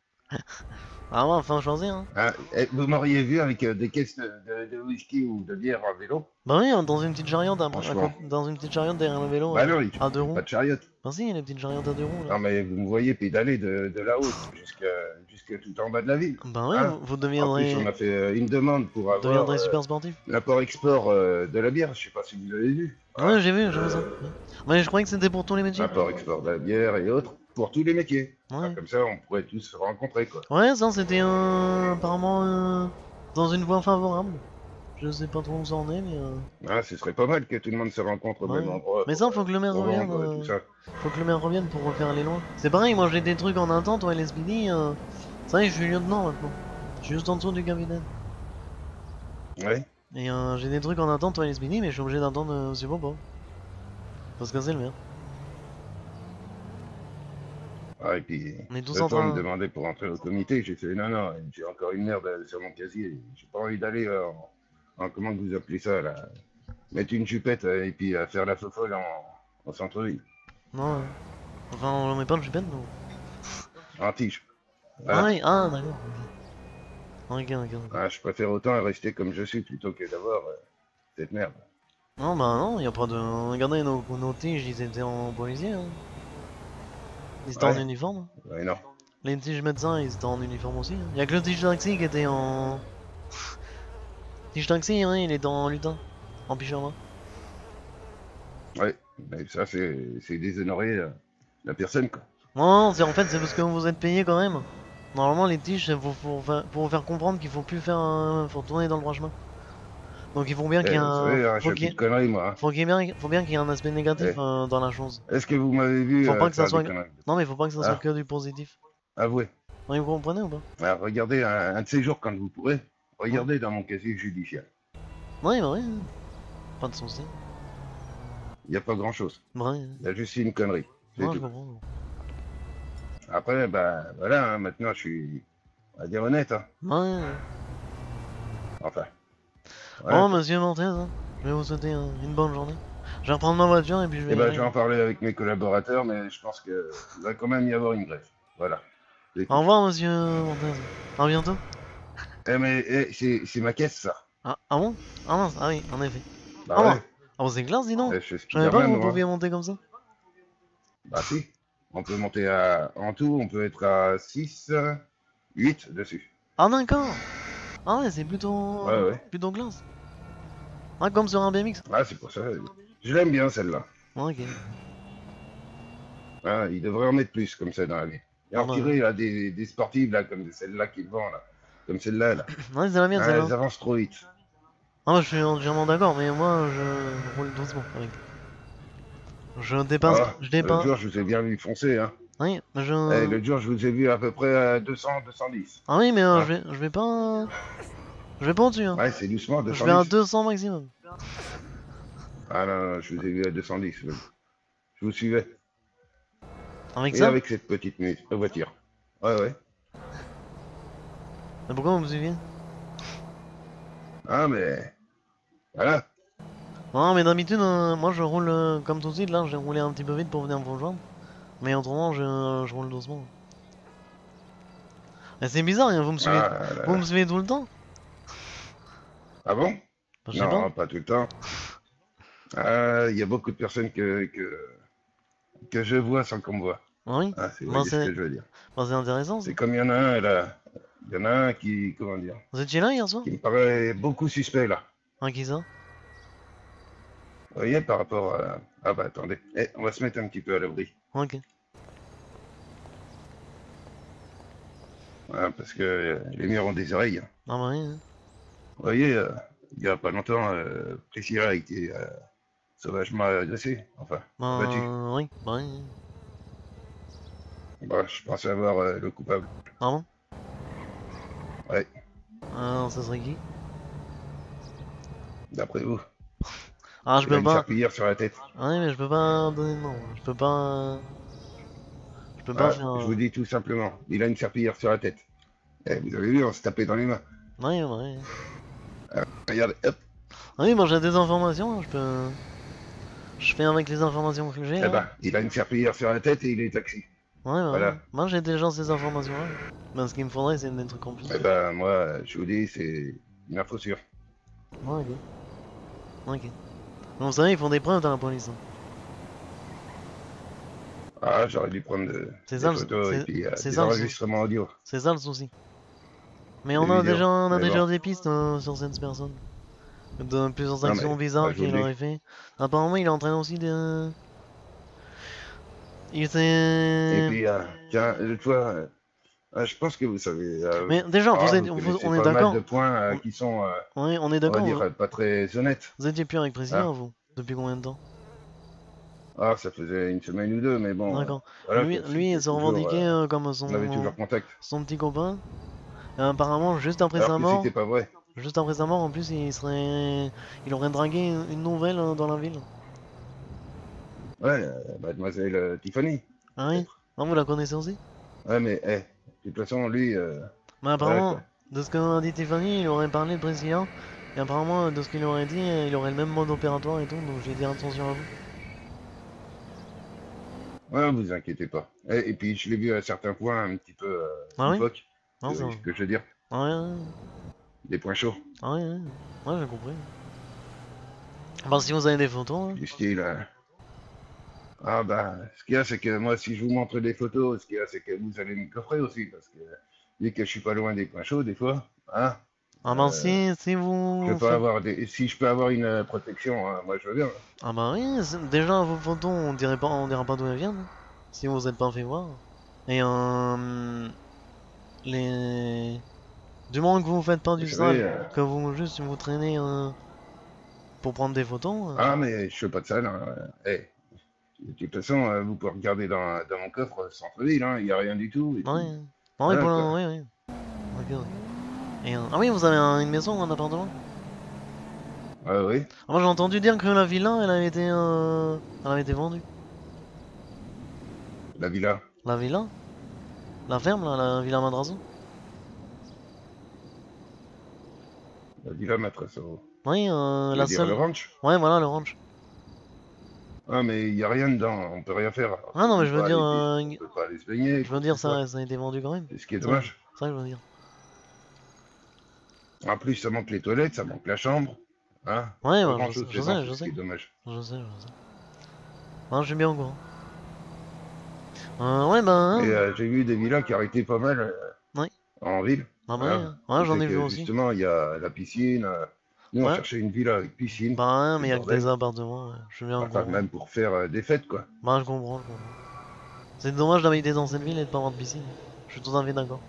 [SPEAKER 1] Ah ouais, enfin choisir, hein.
[SPEAKER 2] Ah, vous m'auriez vu avec des caisses de whisky ou de bière en vélo?
[SPEAKER 1] Bah oui, hein, dans une petite chariote,
[SPEAKER 2] Franchement.
[SPEAKER 1] dans une petite chariote derrière le vélo,
[SPEAKER 2] Bah non,
[SPEAKER 1] à deux
[SPEAKER 2] j'ai
[SPEAKER 1] roues.
[SPEAKER 2] pas de chariot.
[SPEAKER 1] Bah si, les petites chariotes à deux roues, là.
[SPEAKER 2] Non, mais vous me voyez pédaler de là-haut jusqu'à tout en bas de la ville.
[SPEAKER 1] Bah oui,
[SPEAKER 2] Hein?
[SPEAKER 1] vous
[SPEAKER 2] En plus, on
[SPEAKER 1] deviendrez,
[SPEAKER 2] a fait une demande pour
[SPEAKER 1] vous
[SPEAKER 2] avoir
[SPEAKER 1] deviendrez super sportif.
[SPEAKER 2] l'import-export de la bière. Je sais pas si vous avez vu.
[SPEAKER 1] Ouais,
[SPEAKER 2] Voilà.
[SPEAKER 1] j'ai vu ça. Ouais. Mais je croyais que c'était pour tous les métiers.
[SPEAKER 2] L'import-export de la bière et autres pour tous les métiers. Ah,
[SPEAKER 1] Ouais.
[SPEAKER 2] comme ça, on pourrait tous se rencontrer, quoi.
[SPEAKER 1] Ouais, ça c'était apparemment dans une voie favorable. Je sais pas trop où ça en est, mais
[SPEAKER 2] Ah, ce serait pas mal que tout le monde se rencontre au
[SPEAKER 1] ouais.
[SPEAKER 2] même endroit
[SPEAKER 1] Mais ça, faut que le maire
[SPEAKER 2] pour
[SPEAKER 1] revienne.
[SPEAKER 2] vendre tout ça.
[SPEAKER 1] Faut que le maire revienne pour refaire les lois. C'est pareil, moi j'ai des trucs en attente au LSPD. Ça y est, je suis lieutenant maintenant. Je suis juste en dessous du capitaine.
[SPEAKER 2] Ouais.
[SPEAKER 1] Et j'ai des trucs en attente au LSPD, mais je suis obligé d'attendre aussi pas. Parce que c'est le maire.
[SPEAKER 2] Ah, et puis,
[SPEAKER 1] On est tous
[SPEAKER 2] le
[SPEAKER 1] en
[SPEAKER 2] temps de
[SPEAKER 1] train.
[SPEAKER 2] demander pour entrer au comité, j'ai fait non, j'ai encore une merde sur mon casier. J'ai pas envie d'aller comment vous appelez ça, là, mettre une jupette et puis faire la fofolle en centre-ville,
[SPEAKER 1] Non, ouais. Enfin, on met pas le jupette, non.
[SPEAKER 2] en tige.
[SPEAKER 1] Ah
[SPEAKER 2] Voilà.
[SPEAKER 1] oui, ah d'accord. Ok.
[SPEAKER 2] Ah, je préfère autant rester comme je suis plutôt que d'avoir cette merde.
[SPEAKER 1] Non, bah non, y a pas de. Regardez, nos tiges, ils étaient en policier, hein. Ils étaient en
[SPEAKER 2] Ouais,
[SPEAKER 1] uniforme.
[SPEAKER 2] ouais, non.
[SPEAKER 1] Les tiges médecins, ils étaient en uniforme aussi. Hein. Y a que le tige taxi qui était en. Tige taxi, hein, il est en lutin. En pyjama.
[SPEAKER 2] Ouais, mais ça, c'est déshonorer la personne, quoi.
[SPEAKER 1] Non, c'est en fait, c'est parce que vous êtes payé quand même. Normalement, les tiges, c'est pour vous faire comprendre qu'il faut plus faire. Faut tourner dans le droit chemin. Donc il faut bien qu'il y ait
[SPEAKER 2] Vous
[SPEAKER 1] un.
[SPEAKER 2] savez, hein, je fais plus de conneries, moi. Hein.
[SPEAKER 1] Faut bien qu'il y ait un aspect négatif
[SPEAKER 2] Eh,
[SPEAKER 1] dans la chose.
[SPEAKER 2] est-ce que vous m'avez vu
[SPEAKER 1] Faut pas que ça
[SPEAKER 2] faire des
[SPEAKER 1] soit.
[SPEAKER 2] conneries?
[SPEAKER 1] Non, mais faut pas que ça soit
[SPEAKER 2] Ah,
[SPEAKER 1] que du positif.
[SPEAKER 2] avouez.
[SPEAKER 1] Oui, vous comprenez ou pas?
[SPEAKER 2] Alors, regardez un de ces jours quand vous pourrez.
[SPEAKER 1] Ouais.
[SPEAKER 2] Regardez dans mon casier judiciaire.
[SPEAKER 1] Oui, bah oui. Pas de soucis.
[SPEAKER 2] Il n'y a pas grand-chose.
[SPEAKER 1] Bah oui.
[SPEAKER 2] Il y a juste une connerie. C'est
[SPEAKER 1] Moi, je
[SPEAKER 2] tout.
[SPEAKER 1] comprends.
[SPEAKER 2] Après, bah voilà, hein, maintenant je suis, on va dire, honnête. Hein.
[SPEAKER 1] Ouais.
[SPEAKER 2] Enfin, voilà
[SPEAKER 1] Bon,
[SPEAKER 2] quoi.
[SPEAKER 1] monsieur Mortez, hein, je vais vous souhaiter une bonne journée. Je vais reprendre ma voiture et puis je
[SPEAKER 2] Et
[SPEAKER 1] vais y
[SPEAKER 2] ben, je
[SPEAKER 1] aller.
[SPEAKER 2] vais en parler avec mes collaborateurs, mais je pense qu'il va quand même y avoir une grève. Voilà, c'est
[SPEAKER 1] Au
[SPEAKER 2] tout.
[SPEAKER 1] revoir, monsieur Mortez. À bientôt.
[SPEAKER 2] Eh, mais c'est ma caisse, ça.
[SPEAKER 1] Ah bon? Ah mince, ah oui, en effet.
[SPEAKER 2] Bah
[SPEAKER 1] Ah bon,
[SPEAKER 2] ouais,
[SPEAKER 1] ah bon, c'est classe, dis donc.
[SPEAKER 2] je suis
[SPEAKER 1] Je savais pas que
[SPEAKER 2] Spider-Man,
[SPEAKER 1] vous
[SPEAKER 2] moi.
[SPEAKER 1] pouviez monter comme ça.
[SPEAKER 2] Bah si. On peut monter en tout, on peut être à 6, 8 dessus.
[SPEAKER 1] Ah d'accord. Ah ouais, c'est
[SPEAKER 2] Ouais, ouais.
[SPEAKER 1] plutôt classe. Ah, comme sur un BMX.
[SPEAKER 2] Ah, c'est pour ça. Je l'aime bien, celle-là.
[SPEAKER 1] Ok.
[SPEAKER 2] Ah, il devrait en mettre plus, comme ça, dans la vie. Et
[SPEAKER 1] Ah
[SPEAKER 2] en
[SPEAKER 1] bah,
[SPEAKER 2] tirer, là, des sportives, là, comme celle-là qui vend, là. Comme celle-là, là.
[SPEAKER 1] ouais, c'est la mienne,
[SPEAKER 2] Ah,
[SPEAKER 1] celle-là.
[SPEAKER 2] elles avancent trop vite.
[SPEAKER 1] Ah, je suis entièrement d'accord, mais moi, je roule doucement avec.
[SPEAKER 2] Ah,
[SPEAKER 1] Je
[SPEAKER 2] l'autre
[SPEAKER 1] dépasse.
[SPEAKER 2] jour, je vous ai bien vu foncer, hein.
[SPEAKER 1] Oui, mais
[SPEAKER 2] Eh, l'autre jour, je vous ai vu à peu près à 200, 210.
[SPEAKER 1] Ah oui, mais
[SPEAKER 2] Hein.
[SPEAKER 1] je vais pas au-dessus, hein.
[SPEAKER 2] Ouais, c'est doucement,
[SPEAKER 1] Je vais à
[SPEAKER 2] 210.
[SPEAKER 1] 200 maximum.
[SPEAKER 2] Ah non, je vous ai vu à 210. Je vous suivais.
[SPEAKER 1] Avec
[SPEAKER 2] Et
[SPEAKER 1] ça?
[SPEAKER 2] avec cette petite voiture. Ouais, ouais.
[SPEAKER 1] Mais pourquoi vous me suivez?
[SPEAKER 2] Ah, mais... Voilà.
[SPEAKER 1] Non, mais d'habitude, moi je roule comme tout de suite, là, j'ai roulé un petit peu vite pour venir me rejoindre. Mais autrement, je roule doucement. Et c'est bizarre, hein,
[SPEAKER 2] Ah, là,
[SPEAKER 1] vous
[SPEAKER 2] là.
[SPEAKER 1] me suivez tout le temps?
[SPEAKER 2] Ah bon?
[SPEAKER 1] Bah, je sais pas.
[SPEAKER 2] Non, pas tout le temps. Ah, il y a beaucoup de personnes que je vois sans qu'on me voit.
[SPEAKER 1] Ah oui?
[SPEAKER 2] Ah, vous
[SPEAKER 1] Bah,
[SPEAKER 2] voyez ce que je veux dire.
[SPEAKER 1] c'est intéressant, ça.
[SPEAKER 2] C'est comme il y en a un, là. Il y en a un qui, comment dire,
[SPEAKER 1] Vous étiez là hier soir?
[SPEAKER 2] qui me paraît beaucoup suspect, là.
[SPEAKER 1] Ah, qui ça?
[SPEAKER 2] Vous voyez, par rapport à... Ah bah attendez, on va se mettre un petit peu à l'abri.
[SPEAKER 1] Ok.
[SPEAKER 2] Voilà, parce que les murs ont des oreilles. Hein.
[SPEAKER 1] Ah bah oui, hein.
[SPEAKER 2] Vous voyez, il y a pas longtemps, Priscilla a été sauvagement agressée, enfin, battue.
[SPEAKER 1] Oui, bah oui.
[SPEAKER 2] Bah, je pensais avoir le coupable.
[SPEAKER 1] Ah bon?
[SPEAKER 2] Ouais,
[SPEAKER 1] Alors, ça serait qui?
[SPEAKER 2] d'après vous.
[SPEAKER 1] Ah, je
[SPEAKER 2] Il a
[SPEAKER 1] peux
[SPEAKER 2] une
[SPEAKER 1] pas.
[SPEAKER 2] serpillière sur la tête.
[SPEAKER 1] Ah oui, mais je peux pas donner de nom. Je peux pas. Je peux pas
[SPEAKER 2] Ah,
[SPEAKER 1] faire.
[SPEAKER 2] je vous dis tout simplement, il a une serpillière sur la tête. Vous avez vu, on se tapait dans les mains.
[SPEAKER 1] Oui, oui.
[SPEAKER 2] Regardez, hop,
[SPEAKER 1] Ah oui, bon, j'ai des informations, hein, je peux. Je fais avec les informations que j'ai,
[SPEAKER 2] eh
[SPEAKER 1] hein.
[SPEAKER 2] ben, il a une serpillière sur la tête et il est taxi.
[SPEAKER 1] Ouais, bah ouais.
[SPEAKER 2] Voilà.
[SPEAKER 1] Moi j'ai déjà ces informations-là. Mais ce qu'il me faudrait, c'est des trucs en plus.
[SPEAKER 2] Eh ben, moi, je vous dis, c'est une info sûre.
[SPEAKER 1] Ouais, ok. Ok. Donc, vous savez, ils font des preuves dans la police, hein.
[SPEAKER 2] Ah, j'aurais dû prendre
[SPEAKER 1] C'est
[SPEAKER 2] des
[SPEAKER 1] ça,
[SPEAKER 2] photos et puis
[SPEAKER 1] c'est
[SPEAKER 2] des
[SPEAKER 1] ça,
[SPEAKER 2] enregistrements audio,
[SPEAKER 1] c'est ça le souci. Mais
[SPEAKER 2] des vidéos.
[SPEAKER 1] on a
[SPEAKER 2] Mais bon,
[SPEAKER 1] déjà des pistes sur cette personne. De plusieurs
[SPEAKER 2] non
[SPEAKER 1] actions
[SPEAKER 2] mais, bah,
[SPEAKER 1] bizarres
[SPEAKER 2] je vous
[SPEAKER 1] qu'il
[SPEAKER 2] le dis.
[SPEAKER 1] aurait fait. Apparemment, il est en train aussi de. Il était.
[SPEAKER 2] Et puis, tiens, l'autre fois, je pense que vous savez,
[SPEAKER 1] Mais déjà,
[SPEAKER 2] vous connaissez
[SPEAKER 1] on est
[SPEAKER 2] pas mal de
[SPEAKER 1] d'accord.
[SPEAKER 2] points
[SPEAKER 1] On,
[SPEAKER 2] qui sont,
[SPEAKER 1] on est
[SPEAKER 2] on va
[SPEAKER 1] d'accord.
[SPEAKER 2] dire, pas très honnêtes.
[SPEAKER 1] Vous étiez plus avec
[SPEAKER 2] Hein.
[SPEAKER 1] Président, vous? Depuis combien de temps?
[SPEAKER 2] Ah, ça faisait une semaine ou deux, mais bon,
[SPEAKER 1] D'accord.
[SPEAKER 2] voilà, quoi,
[SPEAKER 1] Lui, il
[SPEAKER 2] c'était
[SPEAKER 1] se
[SPEAKER 2] toujours,
[SPEAKER 1] revendiquait comme
[SPEAKER 2] on avait toujours contact.
[SPEAKER 1] son petit copain. Et apparemment,
[SPEAKER 2] Alors que c'était pas vrai.
[SPEAKER 1] juste après sa mort, en plus, il aurait dragué une nouvelle dans la ville.
[SPEAKER 2] Ouais, mademoiselle Tiffany,
[SPEAKER 1] Ah oui?
[SPEAKER 2] peut-être.
[SPEAKER 1] Ah, vous la connaissez aussi?
[SPEAKER 2] Ouais, mais, de toute façon, lui,
[SPEAKER 1] Mais
[SPEAKER 2] voilà, quoi.
[SPEAKER 1] apparemment, de ce que m'a dit Tiffany, il aurait parlé de Brésilien. Et apparemment, de ce qu'il aurait dit, il aurait le même mode opératoire et tout, donc j'ai dit attention à vous.
[SPEAKER 2] Ouais, vous inquiétez pas. Et puis, je l'ai vu à certains points un petit peu
[SPEAKER 1] Ah oui?
[SPEAKER 2] loufoques,
[SPEAKER 1] Non,
[SPEAKER 2] vous
[SPEAKER 1] ça
[SPEAKER 2] voyez
[SPEAKER 1] va.
[SPEAKER 2] ce que je veux dire?
[SPEAKER 1] Ah ouais, ouais,
[SPEAKER 2] Des points chauds,
[SPEAKER 1] ouais, ouais, ouais, j'ai compris. Bah, si vous avez des photos, hein.
[SPEAKER 2] du style. Ah bah, ce qu'il y a, c'est que moi, si je vous montre des photos, ce qu'il y a, c'est que vous allez me coffrer aussi, parce que vu que je suis pas loin des points chauds, des fois, hein,
[SPEAKER 1] Ah bah,
[SPEAKER 2] euh,
[SPEAKER 1] si
[SPEAKER 2] je
[SPEAKER 1] vous
[SPEAKER 2] peux
[SPEAKER 1] faites.
[SPEAKER 2] avoir si je peux avoir une protection, hein, moi je veux bien.
[SPEAKER 1] Ah bah oui, déjà vos photos, on dira pas d'où elles viennent, hein, si vous êtes pas fait voir. Et les... Du moment que vous faites pas
[SPEAKER 2] Vous
[SPEAKER 1] du
[SPEAKER 2] savez,
[SPEAKER 1] sale, que vous juste vous traînez pour prendre des photos.
[SPEAKER 2] ah mais je fais pas de ça, non. De toute façon, vous pouvez regarder dans mon coffre centre-ville, hein, il y a rien du tout, et
[SPEAKER 1] Ouais.
[SPEAKER 2] puis
[SPEAKER 1] Ah oui,
[SPEAKER 2] voilà quoi.
[SPEAKER 1] oui, oui. Ok, ok. Et, ah oui, vous avez une maison, un appartement?
[SPEAKER 2] Ah oui,
[SPEAKER 1] Ah, moi j'ai entendu dire que la villa, elle avait été vendue.
[SPEAKER 2] la villa,
[SPEAKER 1] La villa? La ferme, là, la villa Madrazo?
[SPEAKER 2] la villa Matrasso.
[SPEAKER 1] Oui,
[SPEAKER 2] Tu veux
[SPEAKER 1] la
[SPEAKER 2] dire le
[SPEAKER 1] seule.
[SPEAKER 2] ranch?
[SPEAKER 1] Ouais, voilà, le ranch.
[SPEAKER 2] Ah mais il y a rien dedans, on peut rien faire. On
[SPEAKER 1] Ah
[SPEAKER 2] peut
[SPEAKER 1] non, mais
[SPEAKER 2] même pas aller, on peut pas aller se baigner,
[SPEAKER 1] je veux
[SPEAKER 2] quoi que
[SPEAKER 1] dire,
[SPEAKER 2] ce soit.
[SPEAKER 1] ça a été vendu quand même.
[SPEAKER 2] C'est ce qui est
[SPEAKER 1] Ça,
[SPEAKER 2] dommage.
[SPEAKER 1] ça je veux dire.
[SPEAKER 2] En plus, ça manque les toilettes, ça manque la chambre. Hein?
[SPEAKER 1] Ouais,
[SPEAKER 2] Pas
[SPEAKER 1] bah,
[SPEAKER 2] grand chose
[SPEAKER 1] je
[SPEAKER 2] dedans,
[SPEAKER 1] sais,
[SPEAKER 2] c'est ce qui est dommage.
[SPEAKER 1] je sais. Non, je suis bien au courant. Ouais, bah,
[SPEAKER 2] Mais
[SPEAKER 1] hein.
[SPEAKER 2] j'ai vu des villas qui arrêtaient pas mal
[SPEAKER 1] Ouais.
[SPEAKER 2] en ville.
[SPEAKER 1] Ah bah, ouais,
[SPEAKER 2] Hein?
[SPEAKER 1] hein. Ouais,
[SPEAKER 2] Tu
[SPEAKER 1] j'en
[SPEAKER 2] sais
[SPEAKER 1] ai vu
[SPEAKER 2] que
[SPEAKER 1] aussi.
[SPEAKER 2] justement, il y a la piscine. Nous, on
[SPEAKER 1] Ouais.
[SPEAKER 2] cherchait une villa avec piscine.
[SPEAKER 1] Bah, hein,
[SPEAKER 2] C'est
[SPEAKER 1] mais
[SPEAKER 2] le
[SPEAKER 1] il y a que des
[SPEAKER 2] bordel.
[SPEAKER 1] appartements, ouais. Je suis bien au
[SPEAKER 2] Enfin,
[SPEAKER 1] courant.
[SPEAKER 2] même pour faire des fêtes, quoi.
[SPEAKER 1] Bah, je comprends. C'est dommage d'habiter dans cette ville et de pas avoir de piscine. Je suis tout à fait d'accord.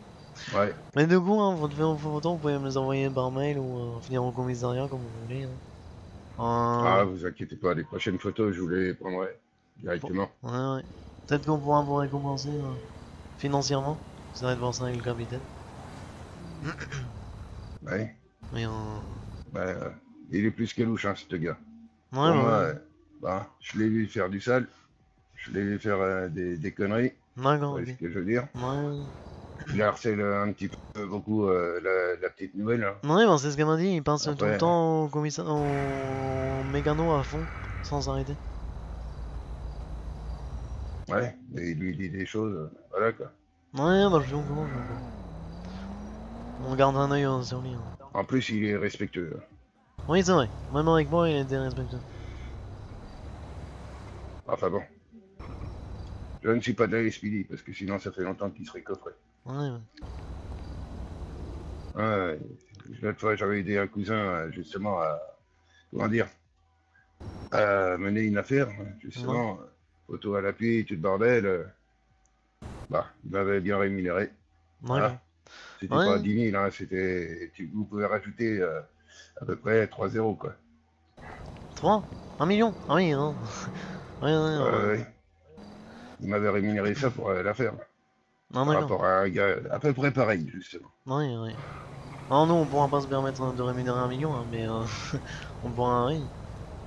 [SPEAKER 2] Ouais.
[SPEAKER 1] Mais du coup, hein, vos photos, vous pouvez me les envoyer par mail ou venir au commissariat comme vous voulez, hein.
[SPEAKER 2] Ah, vous inquiétez pas, les prochaines photos, je vous les prendrai directement.
[SPEAKER 1] Ouais, ouais. Peut-être qu'on pourra vous récompenser financièrement. Ça va être voir ça avec le capitaine.
[SPEAKER 2] Ouais.
[SPEAKER 1] Mais
[SPEAKER 2] Bah, il est plus que louche, hein, ce gars.
[SPEAKER 1] ouais,
[SPEAKER 2] Pour
[SPEAKER 1] bah
[SPEAKER 2] moi,
[SPEAKER 1] ouais.
[SPEAKER 2] bah, je l'ai vu faire du sale. Je l'ai vu faire des conneries. Vous
[SPEAKER 1] D'accord,
[SPEAKER 2] voyez
[SPEAKER 1] ok.
[SPEAKER 2] ce que je veux dire?
[SPEAKER 1] Ouais.
[SPEAKER 2] Il harcèle un petit peu beaucoup la petite nouvelle, hein.
[SPEAKER 1] Ouais, bah c'est ce qu'elle m'a dit. Il passe tout le
[SPEAKER 2] Après,
[SPEAKER 1] temps au mécano à fond, sans arrêter.
[SPEAKER 2] ouais, et il lui dit des choses, voilà quoi.
[SPEAKER 1] Ouais, bah je suis au courant, On garde un œil sur lui, hein.
[SPEAKER 2] En plus, il est respectueux.
[SPEAKER 1] Oui, c'est vrai. Même avec moi, il était respectueux.
[SPEAKER 2] Enfin bon, je ne suis pas de la SPD parce que sinon ça fait longtemps qu'il serait coffré.
[SPEAKER 1] Ouais, ouais.
[SPEAKER 2] Ouais, l'autre fois, j'avais aidé un cousin justement à, comment dire, à mener une affaire,
[SPEAKER 1] Ouais.
[SPEAKER 2] justement, photo à l'appui, tout le bordel. Bah, il m'avait bien rémunéré.
[SPEAKER 1] D'accord.
[SPEAKER 2] Voilà. C'était pas
[SPEAKER 1] Ouais.
[SPEAKER 2] 10 000, hein, vous pouvez rajouter à peu près 3 zéros, quoi.
[SPEAKER 1] 3? 1 million? Ah oui, hein. Ouais, ouais, ouais.
[SPEAKER 2] Ouais. Il m'avait rémunéré ça pour l'affaire,
[SPEAKER 1] Non,
[SPEAKER 2] par
[SPEAKER 1] d'accord.
[SPEAKER 2] rapport à un gars à peu près pareil, justement.
[SPEAKER 1] Oui, oui. Alors nous, on pourra pas se permettre de rémunérer 1 million, hein, mais on pourra, oui,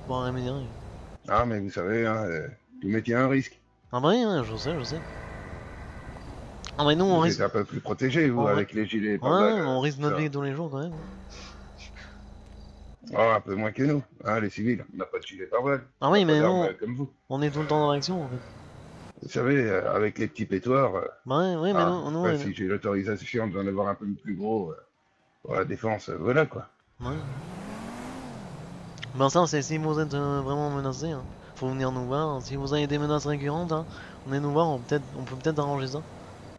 [SPEAKER 1] on pourra rémunérer.
[SPEAKER 2] Ah, mais vous savez, hein, tout métier a un risque.
[SPEAKER 1] Ah bah oui, ouais, je sais. Ah mais nous, on
[SPEAKER 2] Vous êtes
[SPEAKER 1] risque,
[SPEAKER 2] un peu plus protégé, vous,
[SPEAKER 1] on, ri-
[SPEAKER 2] avec les gilets
[SPEAKER 1] ouais,
[SPEAKER 2] pare-balles,
[SPEAKER 1] on risque
[SPEAKER 2] tout
[SPEAKER 1] notre
[SPEAKER 2] ça.
[SPEAKER 1] vie tous les jours quand même.
[SPEAKER 2] Ah, un peu moins que nous, hein, les civils. On n'a pas de gilet pare-balles.
[SPEAKER 1] Ah
[SPEAKER 2] On n'a
[SPEAKER 1] oui,
[SPEAKER 2] pas
[SPEAKER 1] mais
[SPEAKER 2] d'armes
[SPEAKER 1] nous,
[SPEAKER 2] comme vous.
[SPEAKER 1] on est tout le temps dans l'action en fait.
[SPEAKER 2] Vous savez, avec les petits pétoirs,
[SPEAKER 1] Bah ouais, ouais, mais non, non,
[SPEAKER 2] après,
[SPEAKER 1] ouais,
[SPEAKER 2] si j'ai l'autorisation d'en avoir un peu plus gros pour la défense, voilà quoi.
[SPEAKER 1] ouais. Ben ça, c'est si vous êtes vraiment menacé, hein. Faut venir nous voir. Si vous avez des menaces récurrentes, hein, venez nous voir, on peut peut-être arranger ça.